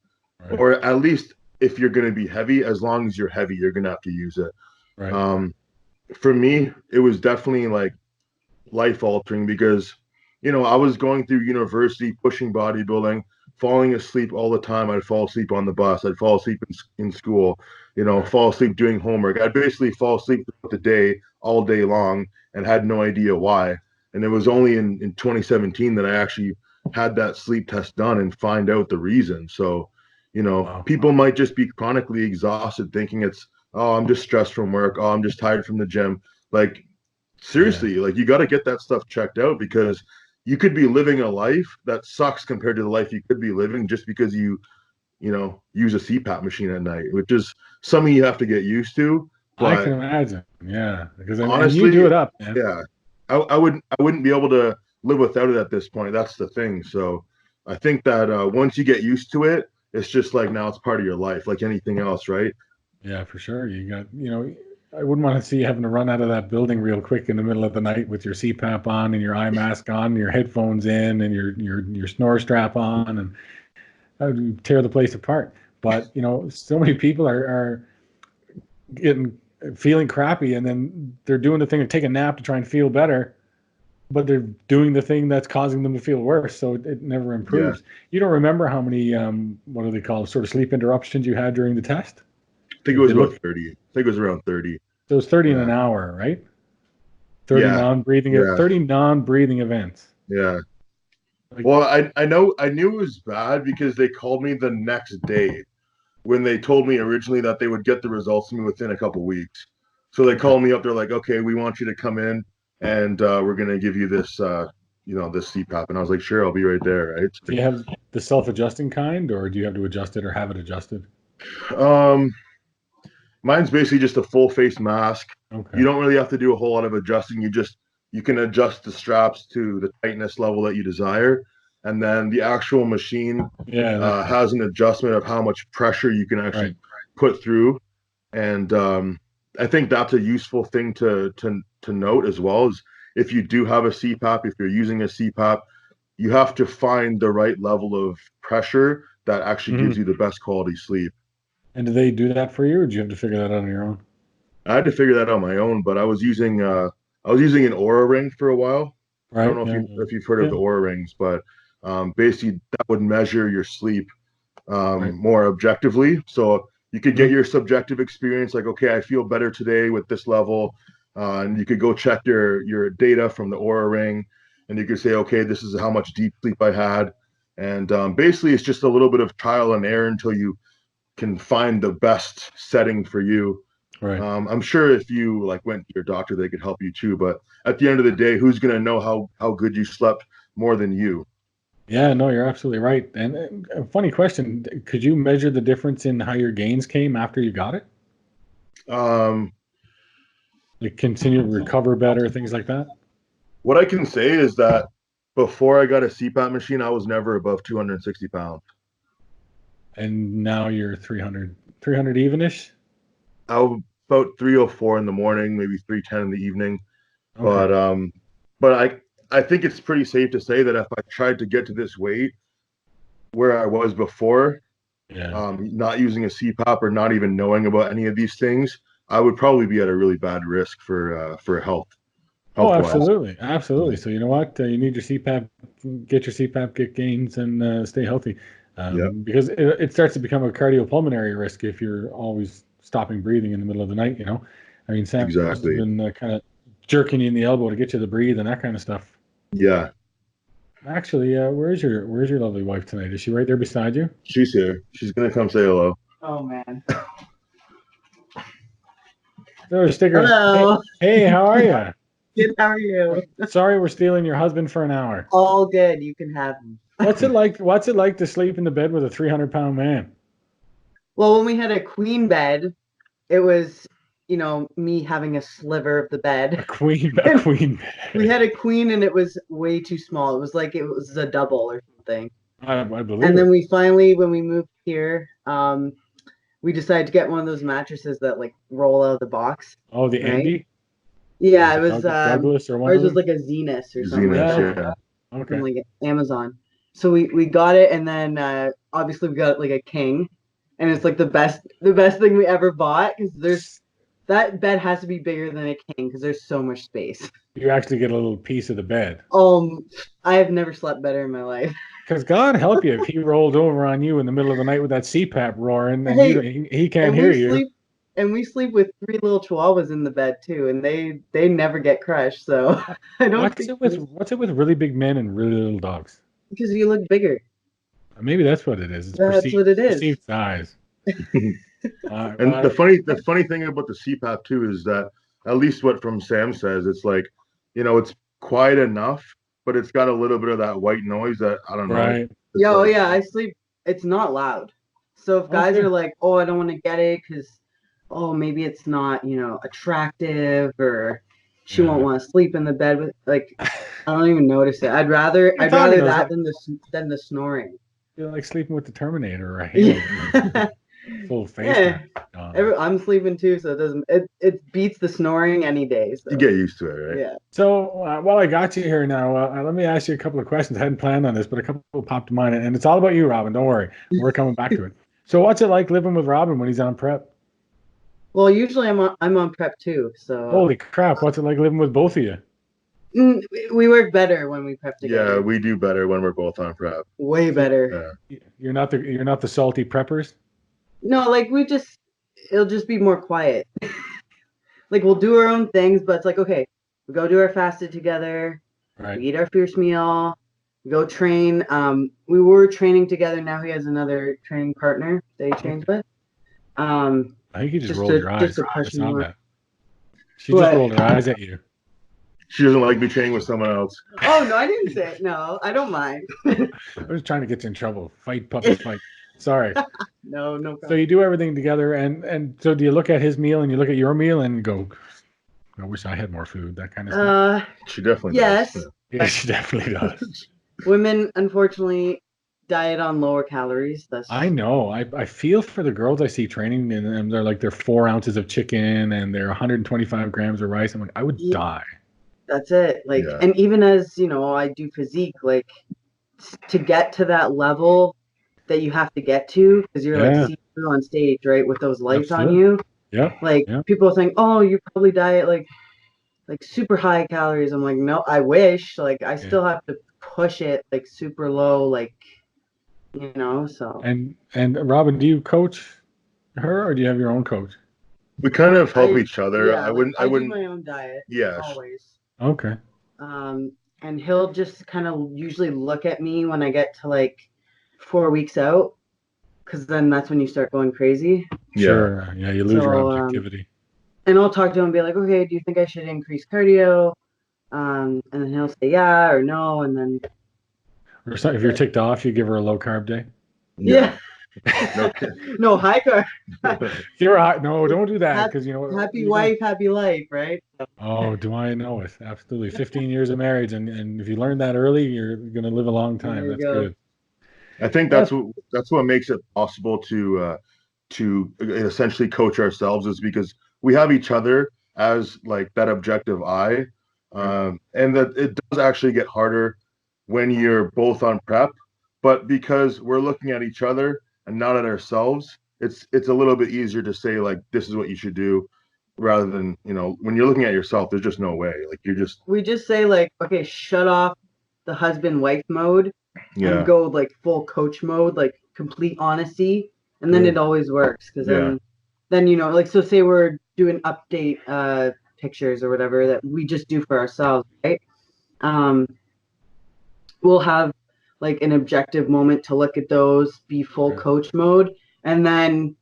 Speaker 2: Right.
Speaker 3: or at least if you're going to be heavy, as long as you're heavy, you're going to have to use it.
Speaker 2: Right.
Speaker 3: For me, it was definitely like life altering because, I was going through university, pushing bodybuilding, falling asleep all the time. I'd fall asleep on the bus. I'd fall asleep in school, fall asleep doing homework. I'd basically fall asleep throughout the day, all day long, and had no idea why. And it was only in 2017 that I actually had that sleep test done and find out the reason. So,
Speaker 2: Wow.
Speaker 3: people might just be chronically exhausted thinking it's, oh, I'm just stressed from work. Oh, I'm just tired from the gym. Like, seriously, like, you got to get that stuff checked out because you could be living a life that sucks compared to the life you could be living just because you use a CPAP machine at night, which is something you have to get used to.
Speaker 2: I
Speaker 3: But
Speaker 2: can imagine. Yeah. Because
Speaker 3: honestly,
Speaker 2: you do it up, man.
Speaker 3: yeah, I wouldn't be able to live without it at this point. That's the thing. So I think that once you get used to it, it's just like now it's part of your life, like anything else, right?
Speaker 2: Yeah, for sure. You got, I wouldn't want to see you having to run out of that building real quick in the middle of the night with your CPAP on and your eye mask on, and your headphones in, and your snore strap on, and that would tear the place apart. But so many people are feeling crappy, and then they're doing the thing of take a nap to try and feel better, but they're doing the thing that's causing them to feel worse. So it never improves.
Speaker 3: Yeah.
Speaker 2: You don't remember how many what do they call sort of sleep interruptions you had during the test?
Speaker 3: I think it was about 30. I think it was around 30.
Speaker 2: So it's 30 in
Speaker 3: Yeah.
Speaker 2: an hour, right? 30
Speaker 3: Yeah.
Speaker 2: non-breathing,
Speaker 3: Yeah.
Speaker 2: 30 non-breathing events.
Speaker 3: Yeah.
Speaker 2: Like,
Speaker 3: Well, I knew it was bad because they called me the next day when they told me originally that they would get the results to me within a couple weeks. So they called me up. They're like, okay, we want you to come in and we're going to give you this, this CPAP. And I was like, sure, I'll be right there. Right.
Speaker 2: do you have the self-adjusting kind, or do you have to adjust it or have it adjusted?
Speaker 3: Mine's basically just a full face mask.
Speaker 2: Okay.
Speaker 3: You don't really have to do a whole lot of adjusting. You can adjust the straps to the tightness level that you desire. And then the actual machine has an adjustment of how much pressure you can actually put through. And I think that's a useful thing to note as well, is if you do have a CPAP, if you're using a CPAP, you have to find the right level of pressure that actually gives you the best quality sleep.
Speaker 2: And do they do that for you, or do you have to figure that out on your own?
Speaker 3: I had to figure that out on my own, but I was using an Aura ring for a while.
Speaker 2: Right.
Speaker 3: I don't know if you've heard of the Aura rings, but basically that would measure your sleep more objectively. So you could get your subjective experience, like, okay, I feel better today with this level, and you could go check your data from the Aura ring, and you could say, okay, this is how much deep sleep I had, and basically it's just a little bit of trial and error until you can find the best setting for you.
Speaker 2: Right.
Speaker 3: I'm sure if you went to your doctor, they could help you too. But at the end of the day, who's going to know how good you slept more than you?
Speaker 2: Yeah, no, you're absolutely right. And a funny question, could you measure the difference in how your gains came after you got it? Like continue to recover better, things like that?
Speaker 3: What I can say is that before I got a CPAP machine, I was never above 260 pounds.
Speaker 2: And now you're 300 even-ish?
Speaker 3: I was about 304 in the morning, maybe 310 in the evening. Okay. But I think it's pretty safe to say that if I tried to get to this weight where I was before, not using a CPAP or not even knowing about any of these things, I would probably be at a really bad risk for health.
Speaker 2: Oh, absolutely. Absolutely. So you know what? You need your CPAP, get your CPAP, get gains, and stay healthy. Because it starts to become a cardiopulmonary risk if you're always stopping breathing in the middle of the night, I mean, Sam has been kind of jerking you in the elbow to get you to breathe and that kind of stuff.
Speaker 3: Yeah,
Speaker 2: Actually, where's your lovely wife tonight? Is she right there beside you?
Speaker 3: she's here. She's gonna come say hello.
Speaker 4: Oh man.
Speaker 2: Oh, sticker.
Speaker 4: Hello.
Speaker 2: Hey, how are you?
Speaker 4: Good. How are you?
Speaker 2: Sorry, we're stealing your husband for an hour.
Speaker 4: All good. You can have him.
Speaker 2: What's it like? What's it like to sleep in the bed with a 300-pound man?
Speaker 4: Well, when we had a queen bed, it was, me having a sliver of the
Speaker 2: A
Speaker 4: bed.
Speaker 2: queen bed.
Speaker 4: We had a queen and it was way too small. It was like it was a double or something.
Speaker 2: I believe
Speaker 4: And
Speaker 2: it.
Speaker 4: then we finally, when we moved here, we decided to get one of those mattresses that like roll out of the box.
Speaker 2: Oh, the
Speaker 4: right?
Speaker 2: Endy?
Speaker 4: Yeah, it was
Speaker 2: Douglas or one
Speaker 4: ours
Speaker 2: of
Speaker 4: was
Speaker 2: them?
Speaker 4: like a Zenith or something
Speaker 3: Zenith,
Speaker 4: like that.
Speaker 3: yeah.
Speaker 2: Okay.
Speaker 4: From like Amazon. So we got it, and then obviously we got like a king, and it's like the best thing we ever bought because that bed has to be bigger than a king because there's so much space.
Speaker 2: You actually get a little piece of the bed.
Speaker 4: I have never slept better in my life.
Speaker 2: Because God help you if he rolled over on you in the middle of the night with that CPAP roaring and
Speaker 4: Hey,
Speaker 2: he can't hear you.
Speaker 4: We sleep with 3 little chihuahuas in the bed too, and they never get crushed. So I don't
Speaker 2: What's it with really big men and really little dogs?
Speaker 4: because you look bigger.
Speaker 2: Maybe that's what it is. It's
Speaker 4: That's what it is.
Speaker 2: perceived size.
Speaker 3: And the funny thing about the CPAP too is that at least what from Sam says, it's like, it's quiet enough, but it's got a little bit of that white noise that I don't know.
Speaker 2: Right.
Speaker 4: Yeah, I sleep. It's not loud. So if guys are like, "Oh, I don't want to get it because, maybe it's not, attractive, or she won't want to sleep in the bed with," like, I don't even notice it. I'd rather that than the snoring.
Speaker 2: You're like sleeping with the Terminator, right? Full face.
Speaker 4: Yeah. I'm sleeping too, so it doesn't. It beats the snoring any day. So.
Speaker 3: You get used to it, right?
Speaker 4: Yeah.
Speaker 2: So while I got you here now, let me ask you a couple of questions. I hadn't planned on this, but a couple popped to mind, and it's all about you, Robin. Don't worry, we're coming back to it. So what's it like living with Robin when he's on prep?
Speaker 4: Well, usually I'm on prep too. So.
Speaker 2: Holy crap! What's it like living with both of you?
Speaker 4: We work better when we prep together.
Speaker 3: Yeah, we do better when we're both on prep.
Speaker 4: Way better.
Speaker 3: Yeah.
Speaker 2: You're not the salty preppers.
Speaker 4: No, like it'll just be more quiet. Like we'll do our own things, but it's like, okay, we go do our fasted together.
Speaker 2: Right.
Speaker 4: We eat our fierce meal. We go train. We were training together. Now he has another training partner that he trains with.
Speaker 2: I think you just rolled your eyes. I saw that. She just rolled her eyes at you.
Speaker 3: She doesn't like me training with someone else.
Speaker 4: Oh no, I didn't say it. No, I don't mind.
Speaker 2: I was trying to get you in trouble. Fight, puppet, fight. Sorry.
Speaker 4: No problem.
Speaker 2: So you do everything together, and so do you look at his meal and you look at your meal and go, I wish I had more food, that kind of stuff?
Speaker 3: She definitely
Speaker 4: yes.
Speaker 3: does.
Speaker 2: Yeah, she definitely does.
Speaker 4: Women, unfortunately, diet on lower calories.
Speaker 2: I know. I feel for the girls I see training, and they're 4 ounces of chicken and they're 125 grams of rice. I'm like, I would die.
Speaker 4: That's it. Like, and even as, I do physique, like to get to that level that you have to get to, because you're like see-through on stage, right? With those lights on you.
Speaker 2: Yeah.
Speaker 4: Like people think, oh, you probably diet like super high calories. I'm like, no, I wish. Like I still have to push it like super low, like so.
Speaker 2: And Robin, do you coach her or do you have your own coach?
Speaker 3: We kind of help each other.
Speaker 4: Yeah,
Speaker 3: I wouldn't
Speaker 4: do my own diet.
Speaker 3: Yeah.
Speaker 4: Always.
Speaker 2: Okay.
Speaker 4: And he'll just kind of usually look at me when I get to like 4 weeks out, because then that's when you start going crazy.
Speaker 2: Sure. Yeah, you lose your objectivity.
Speaker 4: And I'll talk to him and be like, okay, do you think I should increase cardio? And then he'll say yeah or no, and then.
Speaker 2: Or if you're ticked off, you give her a low carb day.
Speaker 4: Yeah. No, high carb.
Speaker 2: No, don't do that, because
Speaker 4: happy wife, happy life, right?
Speaker 2: Oh, do I know it? Absolutely. 15 years of marriage, and if you learn that early, you're going to live a long time. That's good.
Speaker 3: I think that's what makes it possible to essentially coach ourselves, is because we have each other as like that objective eye, and that it does actually get harder when you're both on prep, but because we're looking at each other and not at ourselves, it's a little bit easier to say like, this is what you should do, rather than when you're looking at yourself, there's just no way. Like we just
Speaker 4: say like, okay, shut off the husband wife mode and go like full coach mode, like complete honesty, and then it always works, because then like, so say we're doing update pictures or whatever that we just do for ourselves, right? We'll have like an objective moment to look at those, be full coach mode, and then,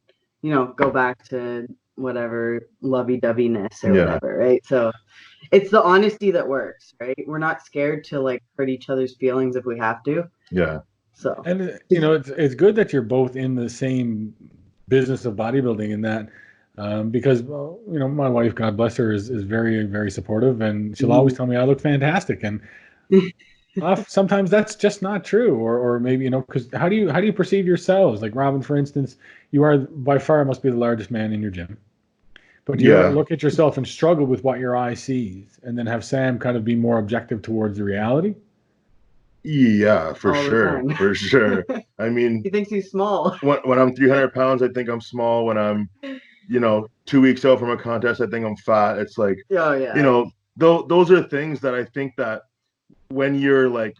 Speaker 4: go back to whatever lovey-doveyness or whatever, right? So it's the honesty that works, right? We're not scared to like hurt each other's feelings if we have to.
Speaker 3: Yeah.
Speaker 4: So,
Speaker 2: and it's good that you're both in the same business of bodybuilding in that, because my wife, God bless her, is very, very supportive, and she'll always tell me I look fantastic, and sometimes that's just not true, or maybe because how do you perceive yourselves? Like Robin, for instance, you are by far must be the largest man in your gym, but do you ever look at yourself and struggle with what your eye sees, and then have Sam kind of be more objective towards the reality?
Speaker 3: Yeah, for sure. I mean,
Speaker 4: he thinks he's small.
Speaker 3: When I'm 300 pounds, I think I'm small. When I'm 2 weeks out from a contest, I think I'm fat. It's like, those are things that I think that when you're like,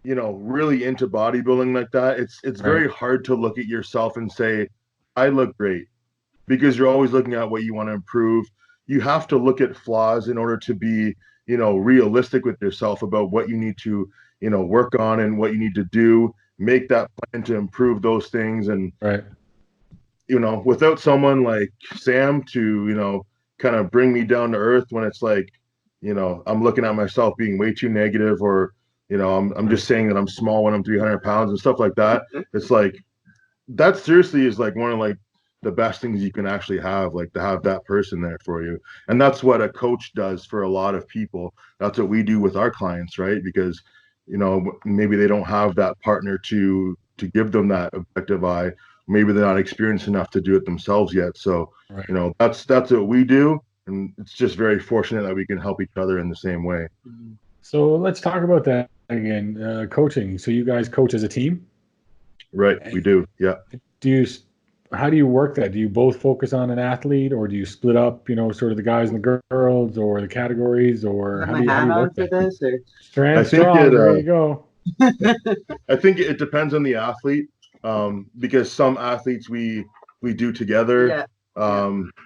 Speaker 3: really into bodybuilding like that, it's very hard to look at yourself and say, I look great, because you're always looking at what you want to improve. You have to look at flaws in order to be, realistic with yourself about what you need to, work on and what you need to do, make that plan to improve those things. And, without someone like Sam to, kind of bring me down to earth when it's like, I'm looking at myself being way too negative, or, I'm just saying that I'm small when I'm 300 pounds and stuff like that. It's like, that seriously is like one of like the best things you can actually have, like to have that person there for you. And that's what a coach does for a lot of people. That's what we do with our clients, right? Because, maybe they don't have that partner to give them that objective eye. Maybe they're not experienced enough to do it themselves yet. So, that's what we do. And it's just very fortunate that we can help each other in the same way.
Speaker 2: So let's talk about that again. Coaching. So you guys coach as a team?
Speaker 3: Right. We do. Yeah.
Speaker 2: How do you work that? Do you both focus on an athlete, or do you split up, sort of the guys and the girls, or the categories, or how do you work that? Strand strong, there you go.
Speaker 3: I think it depends on the athlete, because some athletes we do together.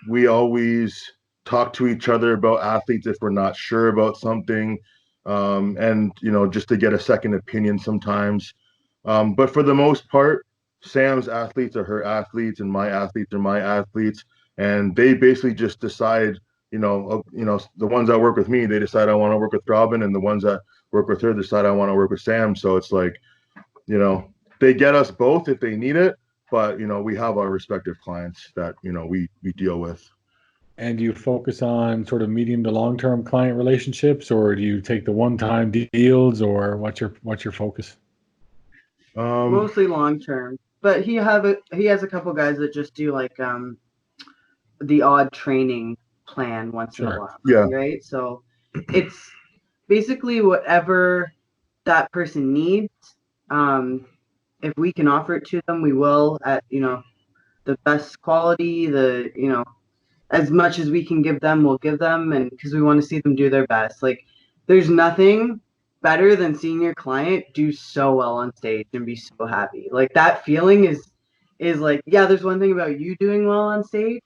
Speaker 3: We always talk to each other about athletes if we're not sure about something, and just to get a second opinion sometimes. But for the most part, Sam's athletes are her athletes, and my athletes are my athletes, and they basically just decide. The ones that work with me, they decide I want to work with Robin, and the ones that work with her decide I want to work with Sam. So it's like, they get us both if they need it, but we have our respective clients that we deal with.
Speaker 2: And do you focus on sort of medium to long-term client relationships, or do you take the one-time deals, or what's your focus?
Speaker 4: Mostly long-term, but he has a couple guys that just do like the odd training plan once in a while.
Speaker 3: Yeah.
Speaker 4: Right. So it's basically whatever that person needs. If we can offer it to them, we will at the best quality, as much as we can give them, we'll give them, and because we want to see them do their best. Like, there's nothing better than seeing your client do so well on stage and be so happy. Like, that feeling is like, yeah, there's one thing about you doing well on stage,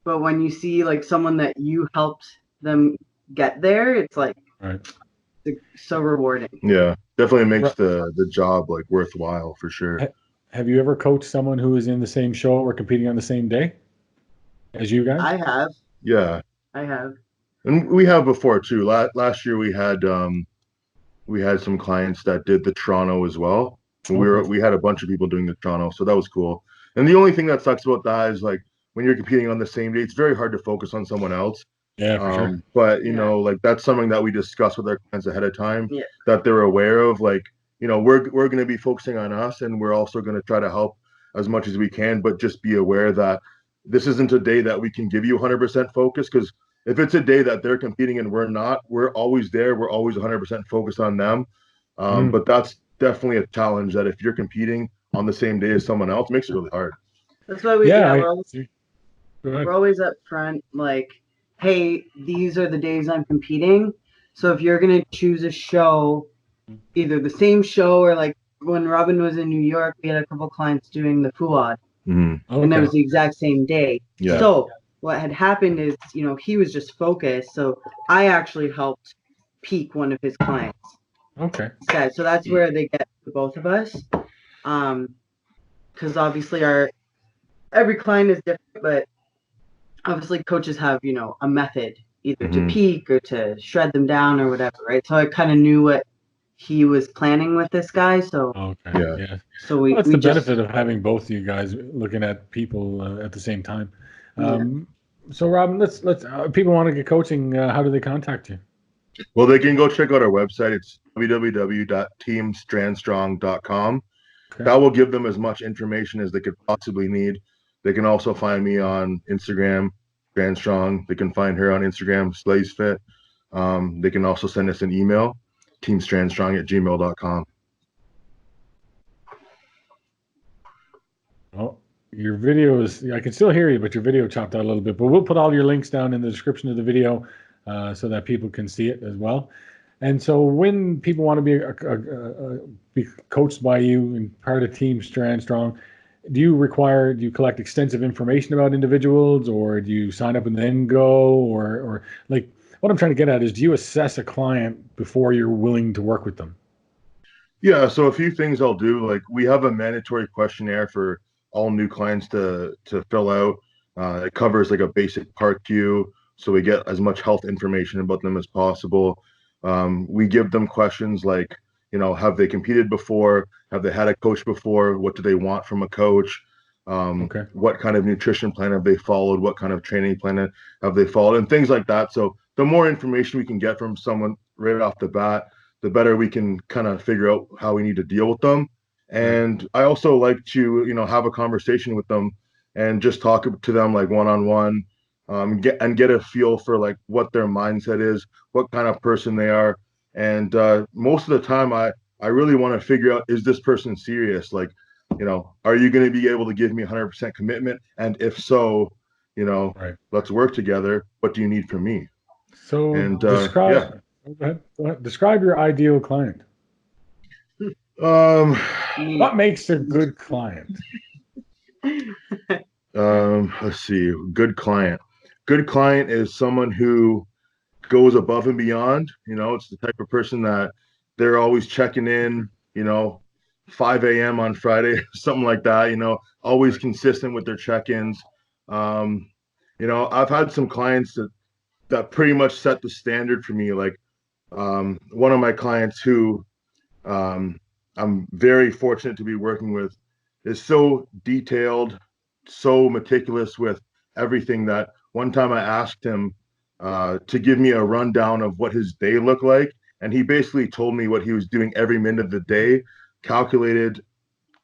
Speaker 4: but when you see like someone that you helped them get there, it's like so rewarding.
Speaker 3: Yeah, definitely makes the job like worthwhile for sure.
Speaker 2: Have you ever coached someone who is in the same show or competing on the same day as you guys?
Speaker 4: I have.
Speaker 3: Yeah,
Speaker 4: I have.
Speaker 3: And we have before too. Last year we had some clients that did the Toronto as well. We had a bunch of people doing the Toronto, so that was cool. And the only thing that sucks about that is like when you're competing on the same day, it's very hard to focus on someone else.
Speaker 2: Yeah, for sure.
Speaker 3: But like that's something that we discuss with our clients ahead of time, that they're aware of. Like, we're going to be focusing on us, and we're also going to try to help as much as we can, but just be aware that this isn't a day that we can give you 100% focus, because if it's a day that they're competing and we're not, we're always there. We're always 100% focused on them. But that's definitely a challenge, that if you're competing on the same day as someone else, it makes it really hard.
Speaker 4: That's why we're always up front, like, hey, these are the days I'm competing. So if you're going to choose a show, either the same show, or like when Robin was in New York, we had a couple clients doing the Fuad.
Speaker 3: Mm-hmm.
Speaker 4: And that was the exact same day.
Speaker 3: Yeah.
Speaker 4: So what had happened is, he was just focused. So I actually helped peak one of his clients.
Speaker 2: Okay.
Speaker 4: Instead. So that's where they get the both of us. Because obviously every client is different, but obviously coaches have, a method either to peak or to shred them down or whatever, right? So I kind of knew what he was planning with this guy. So
Speaker 2: okay, yeah.
Speaker 4: So
Speaker 2: Well, that's
Speaker 4: we
Speaker 2: the
Speaker 4: just
Speaker 2: benefit of having both of you guys looking at people at the same time.
Speaker 4: Yeah.
Speaker 2: So, Robin, let's people want to get coaching. How do they contact you?
Speaker 3: Well, they can go check out our website. It's www.teamstrandstrong.com.
Speaker 2: Okay.
Speaker 3: That will give them as much information as they could possibly need. They can also find me on Instagram, Strandstrong. They can find her on Instagram, SlaysFit. They can also send us an email, teamstrandstrong@gmail.com.
Speaker 2: Oh, your video I can still hear you, but your video chopped out a little bit. But we'll put all your links down in the description of the video so that people can see it as well. And so when people want to be coached by you and part of Team Strand Strong, do you collect extensive information about individuals, or do you sign up and then go, or like what I'm trying to get at is, do you assess a client before you're willing to work with them?
Speaker 3: Yeah, so a few things I'll do, like we have a mandatory questionnaire for all new clients to fill out. It covers like a basic part queue, so we get as much health information about them as possible. We give them questions like, have they competed before? Have they had a coach before? What do they want from a coach?
Speaker 2: Okay.
Speaker 3: What kind of nutrition plan have they followed? What kind of training plan have they followed? And things like that. So the more information we can get from someone right off the bat, the better we can kind of figure out how we need to deal with them. And I also like to, have a conversation with them and just talk to them like one-on-one, get a feel for like what their mindset is, what kind of person they are. And most of the time I really want to figure out, is this person serious? Like, are you going to be able to give me 100% commitment? And if so,
Speaker 2: Right.
Speaker 3: let's work together. What do you need from me?
Speaker 2: So
Speaker 3: And
Speaker 2: describe. Go ahead. Describe your ideal client. What makes a good client?
Speaker 3: Let's see. Good client. Good client is someone who goes above and beyond. It's the type of person that they're always checking in, 5 a.m. on Friday, something like that, always consistent with their check-ins. I've had some clients that pretty much set the standard for me. Like one of my clients who I'm very fortunate to be working with is so detailed, so meticulous with everything that one time I asked him to give me a rundown of what his day looked like. And he basically told me what he was doing every minute of the day, calculated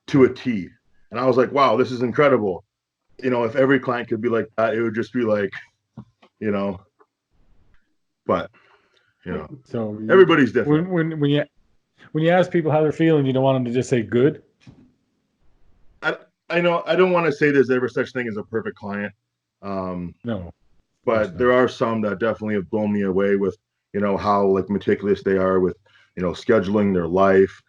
Speaker 3: to a T. And I was like, wow, this is incredible. If every client could be like that, it would just be like, but,
Speaker 2: So
Speaker 3: everybody's different.
Speaker 2: When you ask people how they're feeling, you don't want them to just say good.
Speaker 3: I know I don't want to say there's ever such thing as a perfect client.
Speaker 2: No.
Speaker 3: But there are some that definitely have blown me away with, how like meticulous they are with, scheduling their life,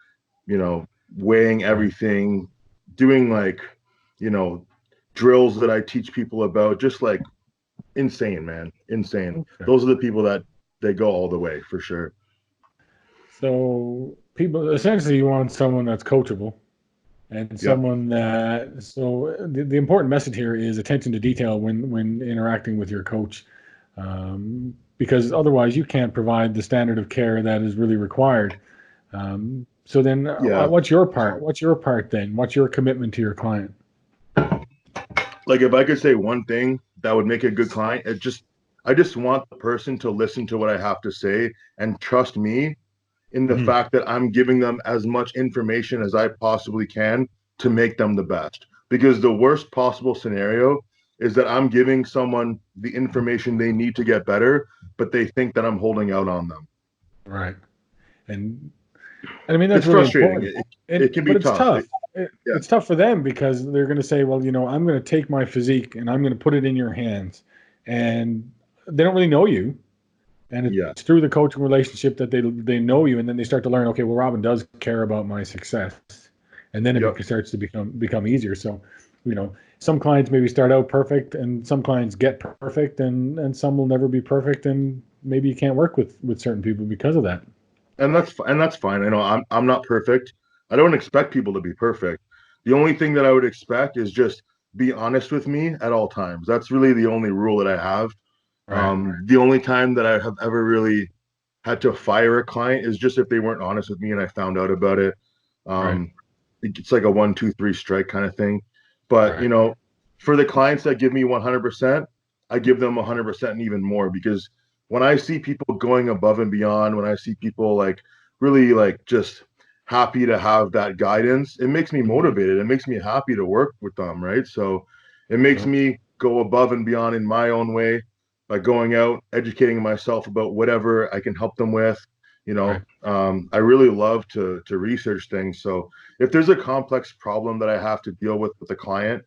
Speaker 3: weighing everything, doing like, drills that I teach people about, just like insane, man. Insane. Okay. Those are the people that they go all the way for sure.
Speaker 2: So people, essentially you want someone that's coachable and someone that, so the important message here is attention to detail when interacting with your coach. Because otherwise you can't provide the standard of care that is really required. So then what's your part? What's your part then? What's your commitment to your client?
Speaker 3: Like if I could say one thing that would make a good client, I just want the person to listen to what I have to say and trust me in the fact that I'm giving them as much information as I possibly can to make them the best. Because the worst possible scenario is that I'm giving someone the information they need to get better, but they think that I'm holding out on them.
Speaker 2: Right. And I mean, that's
Speaker 3: it's
Speaker 2: really
Speaker 3: frustrating.
Speaker 2: important.
Speaker 3: It can be
Speaker 2: but
Speaker 3: tough.
Speaker 2: It's tough. It's tough for them because they're going to say, well, I'm going to take my physique and I'm going to put it in your hands. And they don't really know you. And it's through the coaching relationship that they know you, and then they start to learn, okay, well, Robin does care about my success. And then it starts to become easier. So, some clients maybe start out perfect, and some clients get perfect, and some will never be perfect, and maybe you can't work with certain people because of that.
Speaker 3: And that's fine. I know I'm not perfect. I don't expect people to be perfect. The only thing that I would expect is just be honest with me at all times. That's really the only rule that I have.
Speaker 2: Right.
Speaker 3: The only time that I have ever really had to fire a client is just if they weren't honest with me and I found out about it.
Speaker 2: Right.
Speaker 3: Um, it's like a 1, 2, 3 strike kind of thing. But
Speaker 2: Right.
Speaker 3: for the clients that give me 100%, I give them 100% and even more, because when I see people going above and beyond, when I see people like really like just happy to have that guidance, it makes me motivated. It makes me happy to work with them, right? So it makes
Speaker 2: Yep.
Speaker 3: me go above and beyond in my own way by going out, educating myself about whatever I can help them with.
Speaker 2: Right.
Speaker 3: I really love to research things. So if there's a complex problem that I have to deal with a client,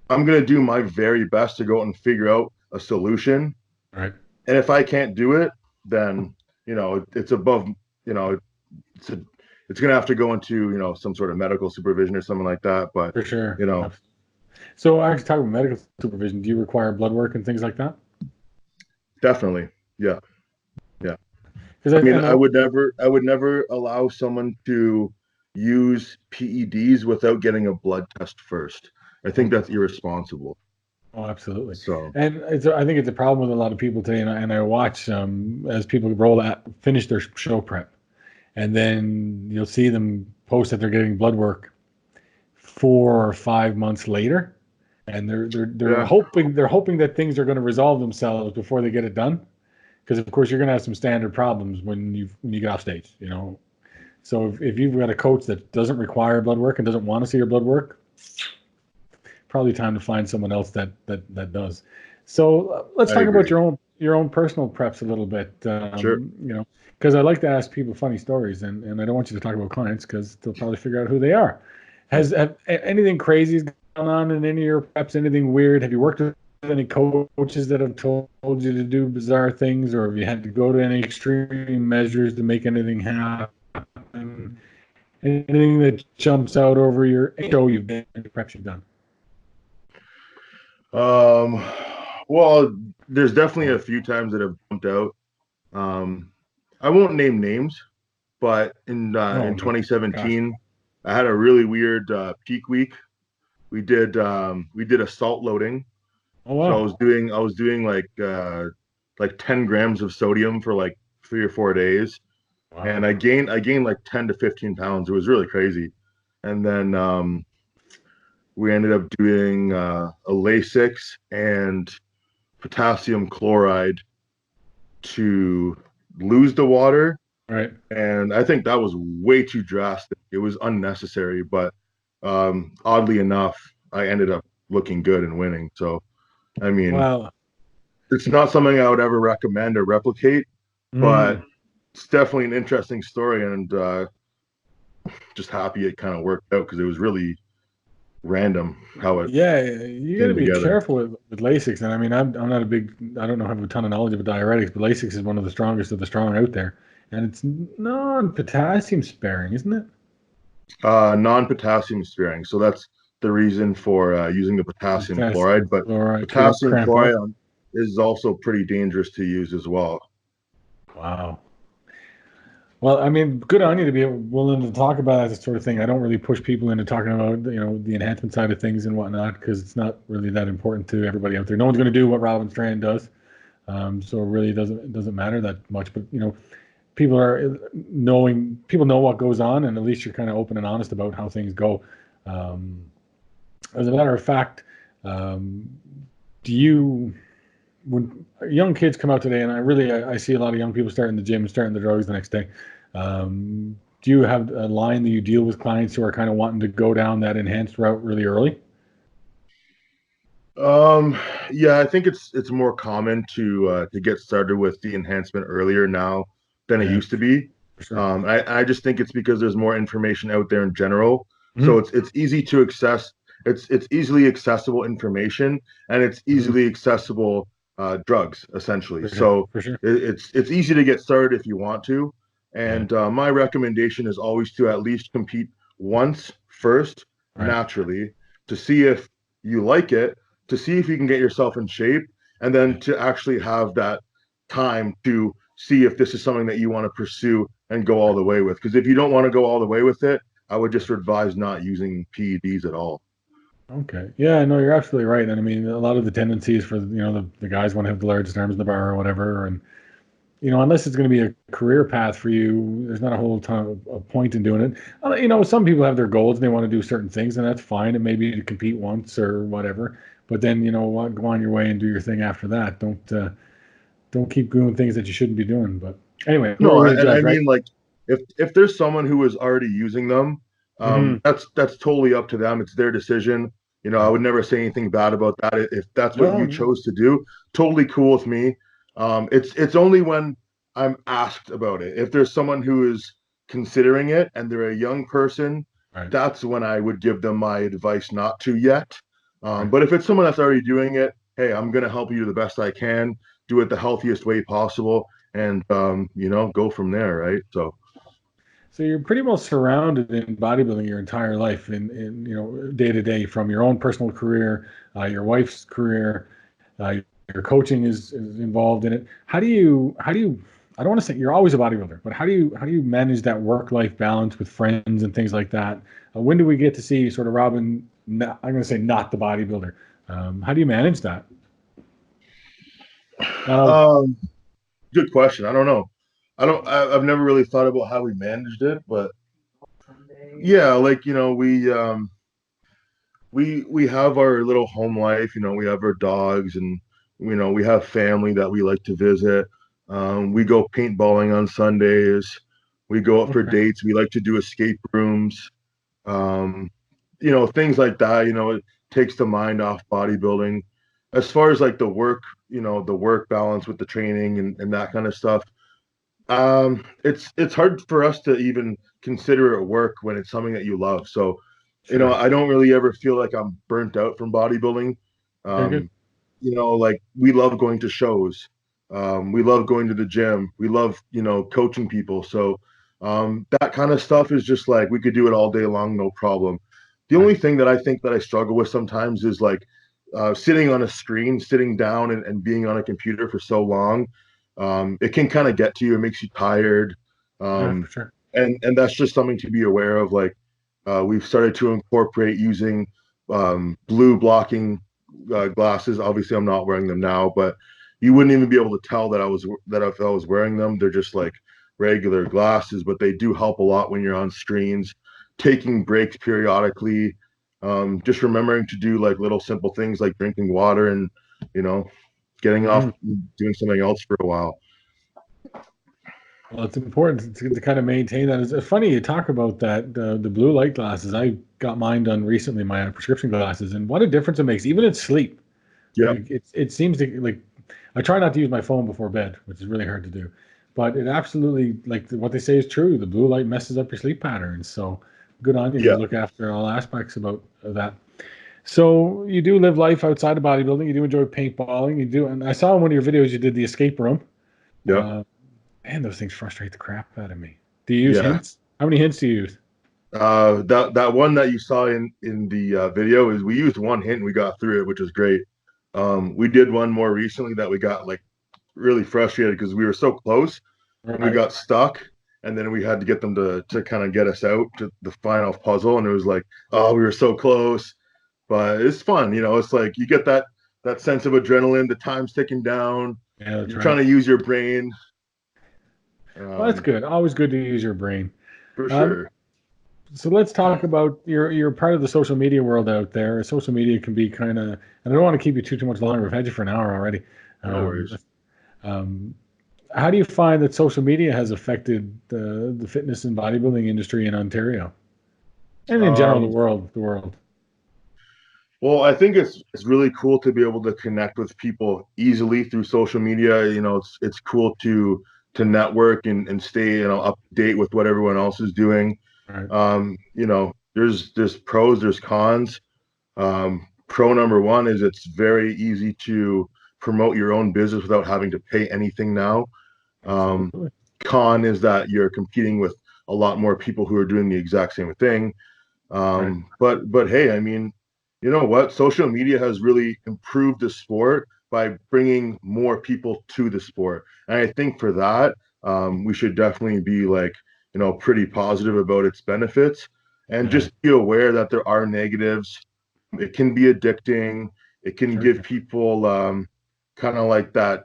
Speaker 3: I'm going to do my very best to go out and figure out a solution.
Speaker 2: Right.
Speaker 3: And if I can't do it, then, it's above, you know, it's a, it's going to have to go into, some sort of medical supervision or something like that. But,
Speaker 2: For sure.
Speaker 3: you know,
Speaker 2: So actually talking about medical supervision, do you require blood work and things like that?
Speaker 3: definitely. Yeah. Yeah.
Speaker 2: Because
Speaker 3: I mean,
Speaker 2: I know.
Speaker 3: I would never allow someone to use PEDs without getting a blood test first. I think that's irresponsible.
Speaker 2: Oh, absolutely.
Speaker 3: So,
Speaker 2: And I think it's a problem with a lot of people today. And I watch as people finish their show prep, and then you'll see them post that they're getting blood work 4 or 5 months later, and they're
Speaker 3: yeah,
Speaker 2: hoping that things are going to resolve themselves before they get it done. Because of course you're going to have some standard problems when you get off stage. So if you've got a coach that doesn't require blood work and doesn't want to see your blood work, probably time to find someone else that does. So let's
Speaker 3: I
Speaker 2: talk about
Speaker 3: agree.
Speaker 2: your own personal preps a little bit.
Speaker 3: Sure.
Speaker 2: Because I like to ask people funny stories, and I don't want you to talk about clients because they'll probably figure out who they are. Have anything crazy gone on in any of your preps? Anything weird? Have you worked with any coaches that have told you to do bizarre things, or have you had to go to any extreme measures to make anything happen? Anything that jumps out over your show you've been, preps you've done?
Speaker 3: Um, well, there's definitely a few times that have jumped out. Um, I won't name names, but
Speaker 2: No,
Speaker 3: in
Speaker 2: no, gosh.
Speaker 3: 2017, I had a really weird peak week. We did assault loading.
Speaker 2: Oh
Speaker 3: So
Speaker 2: wow.
Speaker 3: I was doing like 10 grams of sodium for like 3 or 4 days, and
Speaker 2: Wow.
Speaker 3: I gained like 10 to 15 pounds. It was really crazy. And then we ended up doing a Lasix and potassium chloride to lose the water.
Speaker 2: Right.
Speaker 3: And I think that was way too drastic. It was unnecessary, but oddly enough, I ended up looking good and winning. So, I mean,
Speaker 2: Well,
Speaker 3: it's not something I would ever recommend or replicate, but
Speaker 2: mm,
Speaker 3: it's definitely an interesting story, and just happy it kind of worked out because it was really random how it
Speaker 2: yeah, you got to
Speaker 3: came
Speaker 2: be
Speaker 3: together.
Speaker 2: careful with Lasix. And I mean, I'm not a big, I don't know, have a ton of knowledge about diuretics, but Lasix is one of the strongest of the strong out there, and it's non-potassium sparing, isn't it?
Speaker 3: Non-potassium sparing, so that's the reason for using the potassium chloride.
Speaker 2: Potassium
Speaker 3: But
Speaker 2: chloride, so you don't
Speaker 3: potassium
Speaker 2: cramp up.
Speaker 3: chloride is also pretty dangerous to use as well.
Speaker 2: Wow. Well, I mean, good on you to be willing to talk about that sort of thing. I don't really push people into talking about, the enhancement side of things and whatnot, because it's not really that important to everybody out there. No one's going to do what Robin Strand does. So it really doesn't matter that much. But people know what goes on, and at least you're kind of open and honest about how things go. Um, as a matter of fact, um, do you when young kids come out today, and I see a lot of young people starting the gym, starting the drugs the next day. Do you have a line that you deal with clients who are kind of wanting to go down that enhanced route really early?
Speaker 3: Um, yeah, I think it's more common to get started with the enhancement earlier now than it
Speaker 2: Yeah,
Speaker 3: used to be.
Speaker 2: for sure.
Speaker 3: I just think it's because there's more information out there in general, so
Speaker 2: Hmm.
Speaker 3: it's easy to access. It's easily accessible information, and it's
Speaker 2: Hmm.
Speaker 3: easily accessible drugs essentially.
Speaker 2: For sure.
Speaker 3: So
Speaker 2: For sure.
Speaker 3: it's easy to get started if you want to.
Speaker 2: Yeah.
Speaker 3: And my recommendation is always to at least compete once first
Speaker 2: Right.
Speaker 3: naturally to see if you like it, to see if you can get yourself in shape, and then to actually have that time to see if this is something that you want to pursue and go all the way with. Because if you don't want to go all the way with it, I would just advise not using PEDs at all.
Speaker 2: Okay. Yeah, no, you're absolutely right. And I mean, a lot of the tendencies for, the guys want to have the largest arms in the bar or whatever. And, unless it's going to be a career path for you, there's not a whole ton of point in doing it. Some people have their goals and they want to do certain things, and that's fine. And maybe to compete once or whatever. But then, go on your way and do your thing after that. Don't keep doing things that you shouldn't be doing. But anyway,
Speaker 3: No,
Speaker 2: really
Speaker 3: and I
Speaker 2: judge, right?
Speaker 3: mean, like, if there's someone who is already using them,
Speaker 2: Hmm.
Speaker 3: that's totally up to them. It's their decision. I
Speaker 2: Right.
Speaker 3: would never say anything bad about that. If that's what you
Speaker 2: No.
Speaker 3: chose to do, totally cool with me. It's only when I'm asked about it. If there's someone who is considering it and they're a young person,
Speaker 2: Right.
Speaker 3: that's when I would give them my advice not to yet.
Speaker 2: Right.
Speaker 3: But if it's someone that's already doing it, hey, I'm gonna help you the best I can, do it the healthiest way possible, and go from there, right? So
Speaker 2: So you're pretty well surrounded in bodybuilding your entire life, in day to day, from your own personal career, your wife's career, uh, your coaching is involved in it. How do you? I don't want to say you're always a bodybuilder, but how do you manage that work life balance with friends and things like that? When do we get to see sort of Robin? I'm going to say not the bodybuilder. How do you manage that? Now,
Speaker 3: um good question. I don't know. I've never really thought about how we managed it, but
Speaker 4: Sunday.
Speaker 3: yeah, like we have our little home life. We have our dogs, and we have family that we like to visit. We go paintballing on Sundays. We go out for
Speaker 2: okay,
Speaker 3: dates. We like to do escape rooms. um Things like that. It takes the mind off bodybuilding. As far as like the work balance with the training and that kind of stuff, it's hard for us to even consider it work when it's something that you love. So,
Speaker 2: sure,
Speaker 3: I don't really ever feel like I'm burnt out from bodybuilding.
Speaker 2: okay, good,
Speaker 3: um like, we love going to shows. We love going to the gym. We love, coaching people. So that kind of stuff is just like we could do it all day long, no problem. The
Speaker 2: right,
Speaker 3: only thing that I think that I struggle with sometimes is like sitting on a screen, sitting down and being on a computer for so long. It can kind of get to you. It makes you tired.
Speaker 2: yeah, for
Speaker 3: Um,
Speaker 2: sure.
Speaker 3: and that's just something to be aware of. Like, we've started to incorporate using blue blocking glasses. Obviously, I'm not wearing them now, but you wouldn't even be able to tell that if I was wearing them. They're just like regular glasses, but they do help a lot when you're on screens. Taking breaks periodically, just remembering to do like little simple things like drinking water and you know getting off
Speaker 2: Hmm.
Speaker 3: doing something else for a while.
Speaker 2: Well, it's important to kind of maintain that. It's funny you talk about that, the blue light glasses. I got mine done recently, my prescription glasses, and what a difference it makes, even in sleep.
Speaker 3: Yeah,
Speaker 2: Like it seems to like I try not to use my phone before bed, which is really hard to do, but it absolutely, like what they say is true. The blue light messes up your sleep patterns. So good on you. You
Speaker 3: yeah.
Speaker 2: look after all aspects about of that. So you do live life outside of bodybuilding. You do enjoy paintballing. You do, and I saw in one of your videos you did the escape room.
Speaker 3: Yeah,
Speaker 2: Uh, Man, those things frustrate the crap out of me. Do you use
Speaker 3: yeah.
Speaker 2: hints? How many hints do you use?
Speaker 3: That one that you saw in the video is we used one hint and we got through it, which is great. We did one more recently that we got like really frustrated because we were so close and we
Speaker 2: Right.
Speaker 3: got stuck, and then we had to get them to kind of get us out to the final puzzle, and it was like, oh, we were so close, but it's fun. It's like you get that sense of adrenaline. The time's ticking down.
Speaker 2: Yeah, that's
Speaker 3: You're trying
Speaker 2: right.
Speaker 3: to use your brain.
Speaker 2: Well, that's
Speaker 3: um,
Speaker 2: good. Always good to use your brain.
Speaker 3: for
Speaker 2: Um,
Speaker 3: sure.
Speaker 2: so let's talk about you're part of the social media world out there. Social media can be kind of, and I don't want to keep you too much longer. We've had you for an hour already.
Speaker 3: No
Speaker 2: Um,
Speaker 3: worries.
Speaker 2: um, how do you find that social media has affected the fitness and bodybuilding industry in Ontario and in general the
Speaker 3: Um,
Speaker 2: world? The world.
Speaker 3: Well, I think it's really cool to be able to connect with people easily through social media. It's cool to network and stay up to date with what everyone else is doing.
Speaker 2: Right.
Speaker 3: There's pros, there's cons. Pro number one is it's very easy to promote your own business without having to pay anything now. Um,
Speaker 2: Absolutely.
Speaker 3: Con is that you're competing with a lot more people who are doing the exact same thing.
Speaker 2: Right.
Speaker 3: But hey, I mean, You know what? Social media has really improved the sport by bringing more people to the sport. And I think for that, we should definitely be like, pretty positive about its benefits and
Speaker 2: Yeah,
Speaker 3: just be aware that there are negatives. It can be addicting. It can
Speaker 2: sure.
Speaker 3: give people kind of like that,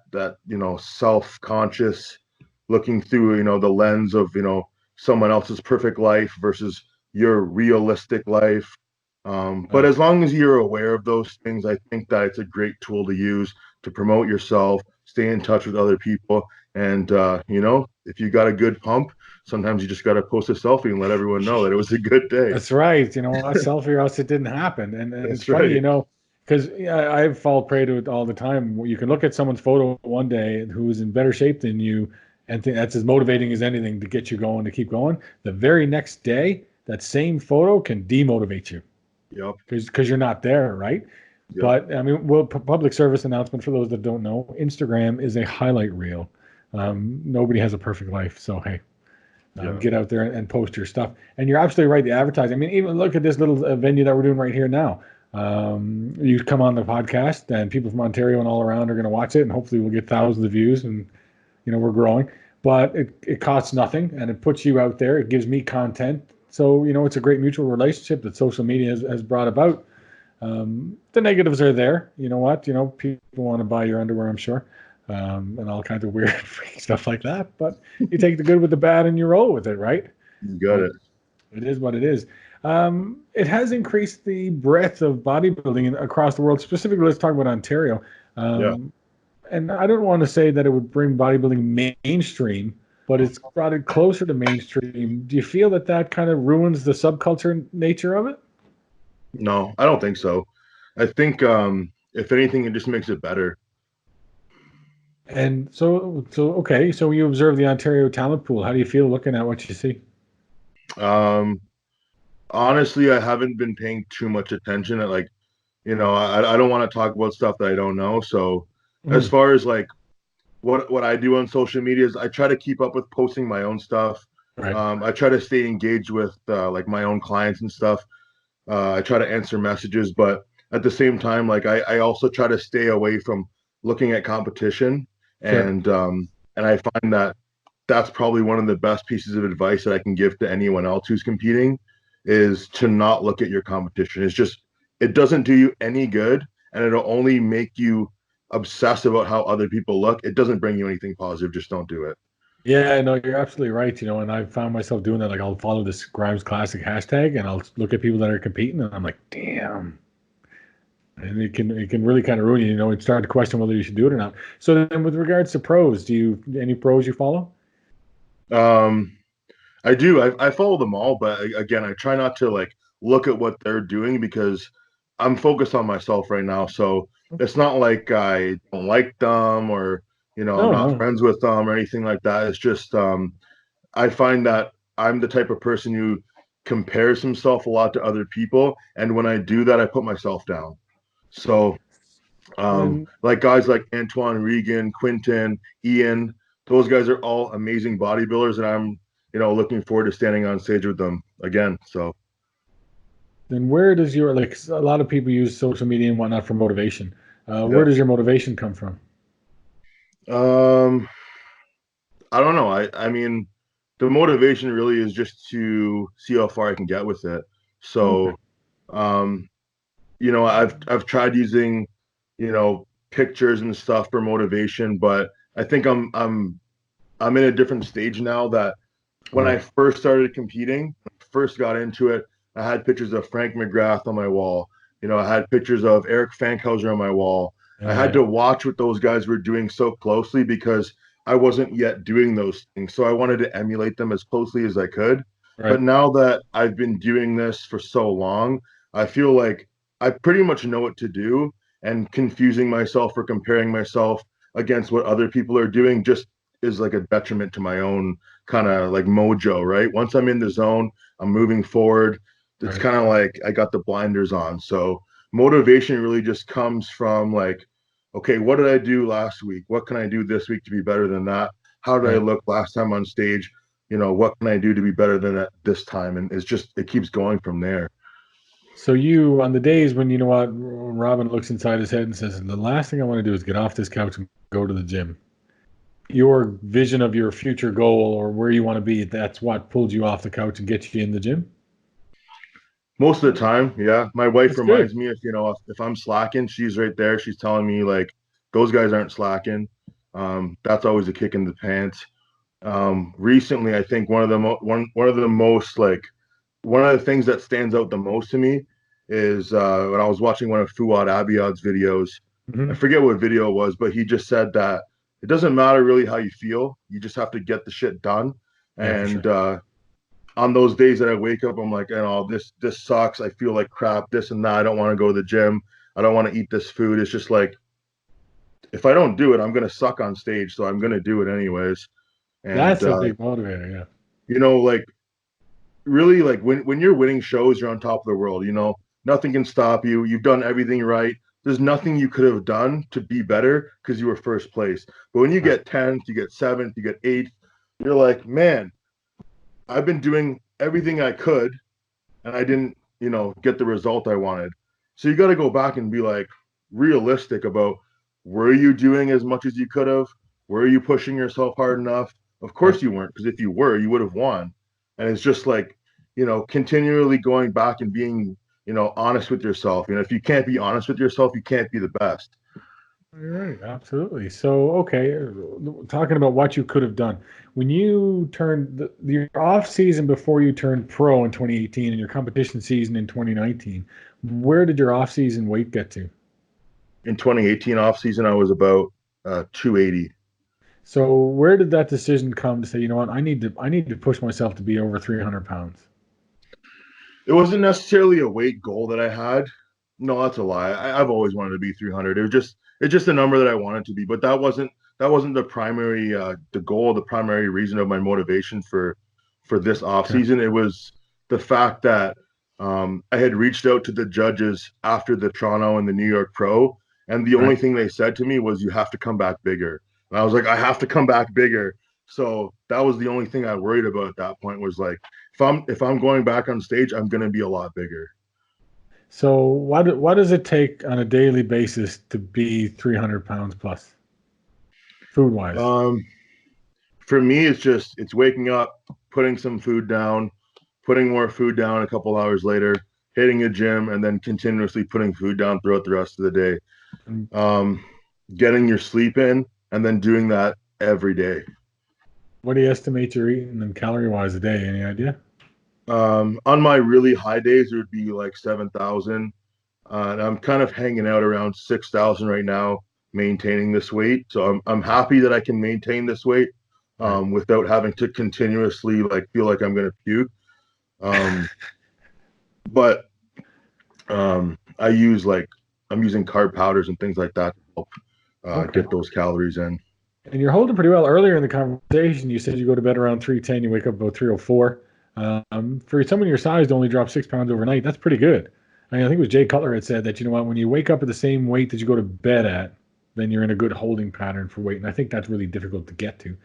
Speaker 3: self-conscious looking through, the lens of, someone else's perfect life versus your realistic life. But
Speaker 2: Uh,
Speaker 3: as long as you're aware of those things, I think that it's a great tool to use to promote yourself, stay in touch with other people. And, if you got a good pump, sometimes you just got to post a selfie and let everyone know that it was a good day.
Speaker 2: That's right. You know, a selfie or else it didn't happen. And it's
Speaker 3: That's
Speaker 2: funny,
Speaker 3: right.
Speaker 2: because I fall prey to it all the time. You can look at someone's photo one day who's in better shape than you, and think that's as motivating as anything to get you going, to keep going. The very next day, that same photo can demotivate you
Speaker 3: Yep.
Speaker 2: because you're not there, right?
Speaker 3: Yep.
Speaker 2: But I mean, well, public service announcement for those that don't know: Instagram is a highlight reel. Nobody has a perfect life, so hey,
Speaker 3: Yeah.
Speaker 2: get out there and post your stuff. And you're absolutely right. The advertising. I mean, even look at this little venue that we're doing right here now. You come on the podcast, and people from Ontario and all around are going to watch it, and hopefully we'll get thousands of views. And we're growing, but it costs nothing, and it puts you out there. It gives me content, so it's a great mutual relationship that social media has brought about. The negatives are there. You know what? People want to buy your underwear, I'm sure, and all kinds of weird freak stuff like that. But you take the good with the bad and you roll with it, right?
Speaker 3: You got
Speaker 2: So
Speaker 3: it.
Speaker 2: it is what it is. It has increased the breadth of bodybuilding across the world. Specifically, let's talk about Ontario.
Speaker 3: Yeah.
Speaker 2: And I don't want to say that it would bring bodybuilding mainstream, but it's brought it closer to mainstream. Do you feel that kind of ruins the subculture nature of it?
Speaker 3: No, I don't think so. I think if anything, it just makes it better.
Speaker 2: And so okay, so you observe the Ontario talent pool. How do you feel looking at what you see?
Speaker 3: Um, Honestly, I haven't been paying too much attention. Like, I don't want to talk about stuff that I don't know. So as
Speaker 2: Mm,
Speaker 3: far as like what I do on social media is I try to keep up with posting my own stuff.
Speaker 2: right.
Speaker 3: I try to stay engaged with like my own clients and stuff. I try to answer messages, but at the same time, like I also try to stay away from looking at competition,
Speaker 2: Sure.
Speaker 3: and I find that that's probably one of the best pieces of advice that I can give to anyone else who's competing is to not look at your competition. It doesn't do you any good, and it'll only make you obsess about how other people look. It doesn't bring you anything positive. Just don't do it.
Speaker 2: Yeah, no, you're absolutely right. And I found myself doing that. Like I'll follow this Grimes Classic hashtag and I'll look at people that are competing and I'm like, damn. And it can really kind of ruin you, and start to question whether you should do it or not. So then with regards to pros, do you any pros you follow?
Speaker 3: Um, I do. I follow them all, but again, I try not to like look at what they're doing because I'm focused on myself right now. So it's not like I don't like them or I'm
Speaker 2: No,
Speaker 3: not
Speaker 2: no.
Speaker 3: friends with them or anything like that. It's just I find that I'm the type of person who compares himself a lot to other people, and when I do that, I put myself down. So
Speaker 2: Then
Speaker 3: like guys like Antoine Regan, Quinton, Ian, those guys are all amazing bodybuilders, and I'm, looking forward to standing on stage with them again. So,
Speaker 2: then where does your like a lot of people use social media and whatnot for motivation? Where
Speaker 3: yeah.
Speaker 2: does your motivation come from?
Speaker 3: Um, I don't know. I mean, the motivation really is just to see how far I can get with it.
Speaker 2: Okay.
Speaker 3: So, um, I've tried using, pictures and stuff for motivation, but I think I'm in a different stage now that when I
Speaker 2: Right.
Speaker 3: first started competing, first got into it, I had pictures of Frank McGrath on my wall. I had pictures of Eric Fankhauser on my wall. I had
Speaker 2: Yeah.
Speaker 3: to watch what those guys were doing so closely because I wasn't yet doing those things. So I wanted to emulate them as closely as I could. But
Speaker 2: Right.
Speaker 3: now that I've been doing this for so long, I feel like I pretty much know what to do, and confusing myself or comparing myself against what other people are doing just is like a detriment to my own kind of like mojo, right? Once I'm in the zone, I'm moving forward. It's
Speaker 2: Right.
Speaker 3: kind of like I got the blinders on. So motivation really just comes from like, okay, what did I do last week? What can I do this week to be better than that? How did I
Speaker 2: Right.
Speaker 3: look last time on stage? What can I do to be better than that this time? And it keeps going from there.
Speaker 2: So you, on the days when you know what, Robin looks inside his head and says, "The last thing I want to do is get off this couch and go to the gym." Your vision of your future goal or where you want to be, that's what pulled you off the couch and gets you in the gym.
Speaker 3: Most of the time, yeah. My wife
Speaker 2: That's good.
Speaker 3: reminds me if I'm slacking, she's right there. She's telling me like those guys aren't slacking. That's always a kick in the pants. Recently, I think one of the most like one of the things that stands out the most to me is when I was watching one of Fuad Abiyad's videos. I
Speaker 2: Hmm.
Speaker 3: forget what video it was, but he just said that it doesn't matter really how you feel. You just have to get the shit done.
Speaker 2: Yeah, for
Speaker 3: And
Speaker 2: sure.
Speaker 3: on those days that I wake up, I'm like, this sucks. I feel like crap, this and that. I don't want to go to the gym. I don't want to eat this food. It's just like if I don't do it, I'm gonna suck on stage. So I'm gonna do it anyways. And
Speaker 2: That's a big motivator. Yeah.
Speaker 3: like really like when you're winning shows, you're on top of the world. Nothing can stop you. You've done everything right. There's nothing you could have done to be better because you were first place. But when you
Speaker 2: Right.
Speaker 3: get 10th, you get 7th, you get 8th, you're like, man, I've been doing everything I could and I didn't, get the result I wanted. So you got to go back and be like realistic about were you doing as much as you could have? Were you pushing yourself hard enough? Of
Speaker 2: Right.
Speaker 3: course you weren't, because if you were, you would have won. And it's just like, continually going back and being, honest with yourself. If you can't be honest with yourself, you can't be the best.
Speaker 2: You're right. Absolutely. So, okay, talking about what you could have done when you turned your off season before you turned pro in 2018 and your competition season in 2019, where did your off season weight get to?
Speaker 3: In 2018 off season, I was about 280.
Speaker 2: So, where did that decision come to say, you know what, I need to push myself to be over 300 pounds?
Speaker 3: It wasn't necessarily a weight goal that I had. No, that's a lie. I've always wanted to be 300. It's just a number that I wanted to be, but that wasn't the primary the goal, the primary reason of my motivation for this off
Speaker 2: Okay.
Speaker 3: season. It was the fact that I had reached out to the judges after the Toronto and the New York Pro, and the only
Speaker 2: Right.
Speaker 3: thing they said to me was you have to come back bigger. And I was like, I have to come back bigger. So that was the only thing I worried about at that point was like if I'm going back on stage, I'm gonna be a lot bigger.
Speaker 2: So, what does it take on a daily basis to be 300 pounds plus, food wise?
Speaker 3: Um, for me, it's waking up, putting some food down, putting more food down a couple hours later, hitting a gym, and then continuously putting food down throughout the rest of the day.
Speaker 2: And
Speaker 3: Um, Getting your sleep in, and then doing that every day.
Speaker 2: what do you estimate you're eating in calorie wise a day? Any idea?
Speaker 3: On my really high days, it would be like 7,000. And I'm kind of hanging out around 6,000 right now, maintaining this weight. So I'm happy that I can maintain this weight
Speaker 2: Right.
Speaker 3: without having to continuously like feel like I'm gonna puke. Um, but I use like I'm using carb powders and things like that to help
Speaker 2: Okay.
Speaker 3: get those calories in.
Speaker 2: And you're holding pretty well. Earlier in the conversation, you said you go to bed around 310, you wake up about 304. For someone your size to only drop 6 pounds overnight, that's pretty good. I think it was Jay Cutler had said that, you know what, when you wake up at the same weight that you go to bed at, then you're in a good holding pattern for weight. And I think that's really difficult to get to.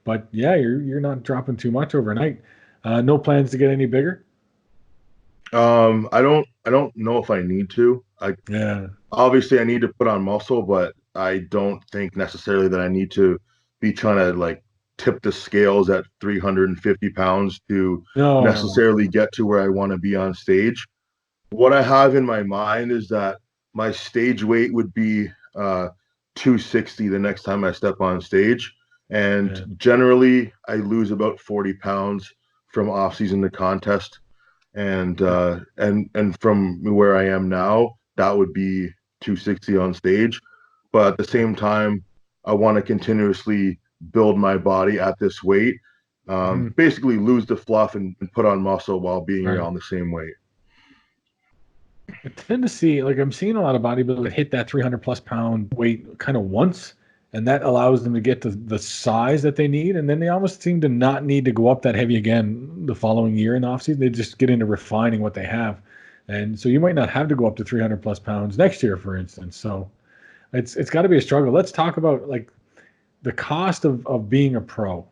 Speaker 2: But yeah, you're not dropping too much overnight. No plans to get any bigger?
Speaker 3: I don't know if I need to. I
Speaker 2: Yeah.
Speaker 3: obviously I need to put on muscle, but I don't think necessarily that I need to be trying to like tip the scales at 350 pounds to
Speaker 2: No, no, no.
Speaker 3: necessarily get to where I want to be on stage. What I have in my mind is that my stage weight would be 260 the next time I step on stage. And
Speaker 2: Yeah.
Speaker 3: generally, I lose about 40 pounds from off season to contest. And from where I am now, that would be 260 on stage. But at the same time, I want to continuously build my body at this weight,
Speaker 2: Mhm.
Speaker 3: basically lose the fluff and put on muscle while being
Speaker 2: Right.
Speaker 3: around the same weight.
Speaker 2: I tend to see, like, I'm seeing a lot of bodybuilders that hit that 300 plus pound weight kind of once, and that allows them to get to the size that they need. And then they almost seem to not need to go up that heavy again the following year in the offseason. They just get into refining what they have. And so you might not have to go up to 300 plus pounds next year, for instance. So it's got to be a struggle. Let's talk about like the cost of being a pro,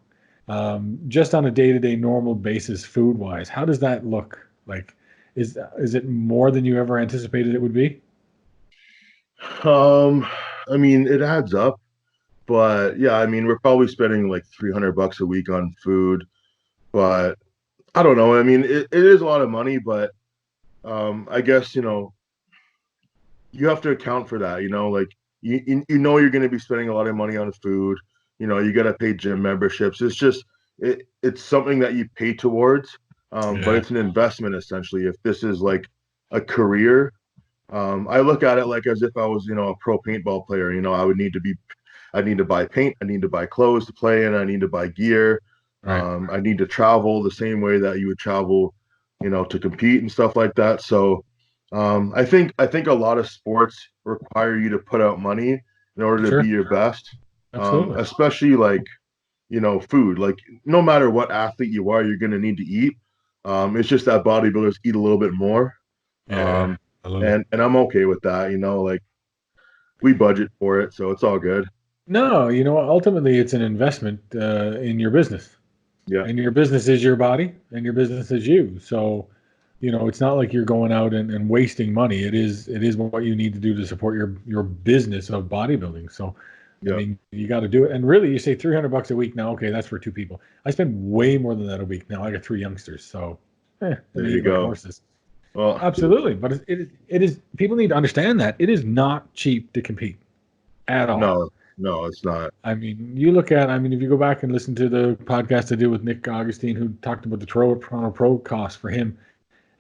Speaker 2: just on a day to day normal basis, food wise. How does that look like? Is it more than you ever anticipated it would be?
Speaker 3: I mean, it adds up, but yeah, I mean, we're probably spending like $300 a week on food, but I don't know. I mean, it is a lot of money, but I guess, you have to account for that, like you know you're going to be spending a lot of money on food. You got to pay gym memberships. It's just it's something that you pay towards, but
Speaker 2: Yeah.
Speaker 3: it's an investment essentially. If this is like a career, I look at it like as if I was, a pro paintball player. I need to buy paint, I need to buy clothes to play in, I need to buy gear.
Speaker 2: Right.
Speaker 3: I need to travel the same way that you would travel, to compete and stuff like that. So I think a lot of sports require you to put out money in order to be
Speaker 2: Sure.
Speaker 3: your best.
Speaker 2: Absolutely.
Speaker 3: Especially like, food. Like no matter what athlete you are, you're gonna need to eat. It's just that bodybuilders eat a little bit more.
Speaker 2: Yeah.
Speaker 3: Um,
Speaker 2: I love it.
Speaker 3: and I'm okay with that, like we budget for it, so it's all good.
Speaker 2: No, ultimately it's an investment in your business.
Speaker 3: Yeah,
Speaker 2: And your business is your body and your business is you. So, it's not like you're going out and wasting money. It is what you need to do to support your business of bodybuilding. So, I
Speaker 3: yeah.
Speaker 2: mean, you got to do it. And really, you say $300 a week now. Okay, that's for two people. I spend way more than that a week now. I got three youngsters, so and
Speaker 3: There
Speaker 2: they
Speaker 3: you
Speaker 2: eat like
Speaker 3: go.
Speaker 2: horses.
Speaker 3: Well,
Speaker 2: Absolutely, but it is. People need to understand that it is not cheap to compete at all.
Speaker 3: no, no, it's not.
Speaker 2: I mean, you look at. I mean, if you go back and listen to the podcast I did with Nick Augustine, who talked about the Toronto Pro cost for him,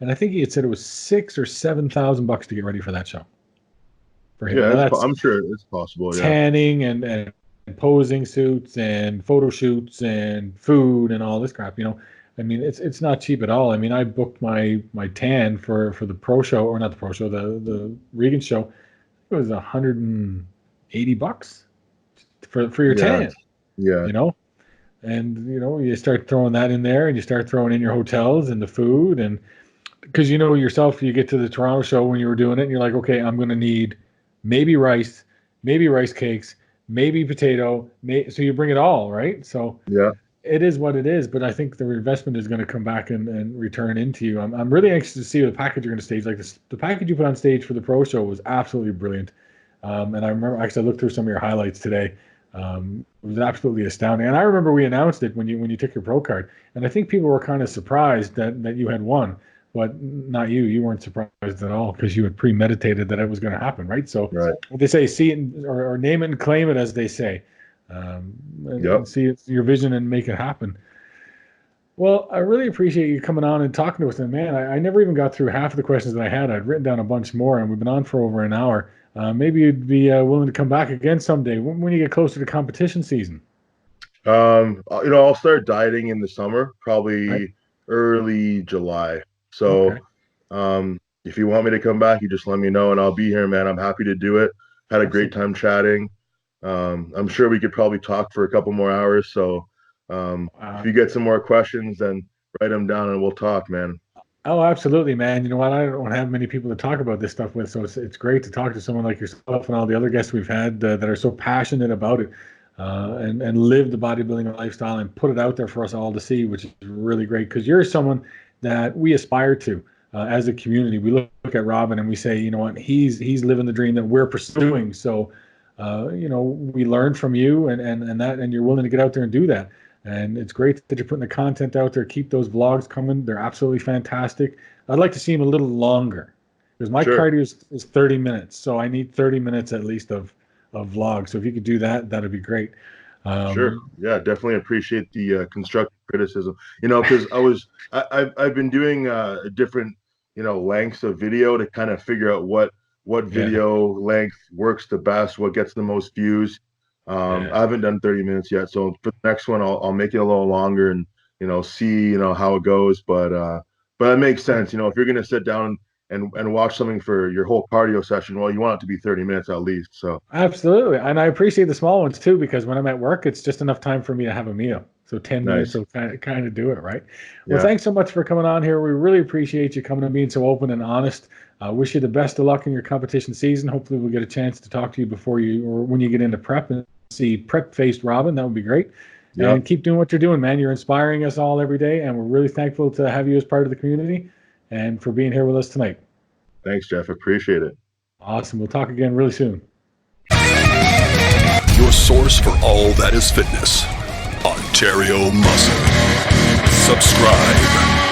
Speaker 2: and I think he had said it was $6,000 or $7,000 to get ready for that show for him.
Speaker 3: Yeah,
Speaker 2: Now that's
Speaker 3: I'm sure it's possible. Yeah,
Speaker 2: tanning and posing suits and photo shoots and food and all this crap. I mean, it's not cheap at all. I mean, I booked my tan for the pro show, or not the pro show, the Regan show. It was $180 for your
Speaker 3: yeah,
Speaker 2: tan.
Speaker 3: yeah,
Speaker 2: You know, and you start throwing that in there, and you start throwing in your hotels and the food, and because yourself, you get to the Toronto show when you were doing it, and you're like, okay, I'm going to need maybe rice, maybe rice cakes, maybe potato, so you bring it all, right? So
Speaker 3: yeah.
Speaker 2: it is what it is, but I think the investment is going to come back and return into you. I'm really anxious to see the package you're going to stage. Like this, the package you put on stage for the pro show was absolutely brilliant. And I remember, actually, I looked through some of your highlights today. It was absolutely astounding. And I remember we announced it when you took your pro card, and I think people were kind of surprised that you had won, but not you. You weren't surprised at all because you had premeditated that it was going to happen, right? So
Speaker 3: Right.
Speaker 2: what they say, see it or name it and claim it, as they say,
Speaker 3: Yep.
Speaker 2: and see your vision and make it happen. Well, I really appreciate you coming on and talking to us. And man, I never even got through half of the questions that I had. I'd written down a bunch more, and we've been on for over an hour. Maybe you'd be willing to come back again someday when you get closer to competition season,
Speaker 3: I'll start dieting in the summer,
Speaker 2: right?
Speaker 3: probably early July.
Speaker 2: Okay.
Speaker 3: So, if you want me to come back, you just let me know and I'll be here, man. I'm happy to do it. Had a great
Speaker 2: Absolutely.
Speaker 3: time chatting. I'm sure we could probably talk for a couple more hours. So, if you get some more questions, then write them down and we'll talk, man.
Speaker 2: Oh, absolutely, man. You know what? I don't have many people to talk about this stuff with, so it's great to talk to someone like yourself and all the other guests we've had that are so passionate about it, and live the bodybuilding lifestyle and put it out there for us all to see, which is really great because you're someone that we aspire to as a community. We look at Robin and we say, you know what? He's living the dream that we're pursuing. So, we learn from you and you're willing to get out there and do that. And it's great that you're putting the content out there. Keep those vlogs coming. They're absolutely fantastic. I'd like to see them a little longer because my
Speaker 3: Sure.
Speaker 2: cardio is 30 minutes. So I need 30 minutes at least of vlogs. So if you could do that, that'd be great.
Speaker 3: Sure.
Speaker 2: Um,
Speaker 3: Yeah, definitely appreciate the constructive criticism. Because I've been doing different lengths of video to kind of figure out what
Speaker 2: yeah,
Speaker 3: video length works the best, what gets the most views.
Speaker 2: yeah.
Speaker 3: I haven't done 30 minutes yet, so for the next one, I'll make it a little longer and see how it goes. But it makes sense. If you're gonna sit down and watch something for your whole cardio session, well, you want it to be 30 minutes at least. So
Speaker 2: Absolutely. And I appreciate the small ones too, because when I'm at work, it's just enough time for me to have a meal. So 10 minutes
Speaker 3: nice.
Speaker 2: will kind of do it, right? Well,
Speaker 3: Yeah.
Speaker 2: thanks so much for coming on here. We really appreciate you coming and being so open and honest. Wish you the best of luck in your competition season. Hopefully we'll get a chance to talk to you before you or when you get into prep and see prep-faced Robin. That would be great.
Speaker 3: Yeah.
Speaker 2: And keep doing what you're doing, man. You're inspiring us all every day, and we're really thankful to have you as part of the community. and for being here with us tonight.
Speaker 3: Thanks, Jeff. Appreciate it.
Speaker 2: Awesome. We'll talk again really soon.
Speaker 1: Your source for all that is fitness. Ontario Muscle. Subscribe.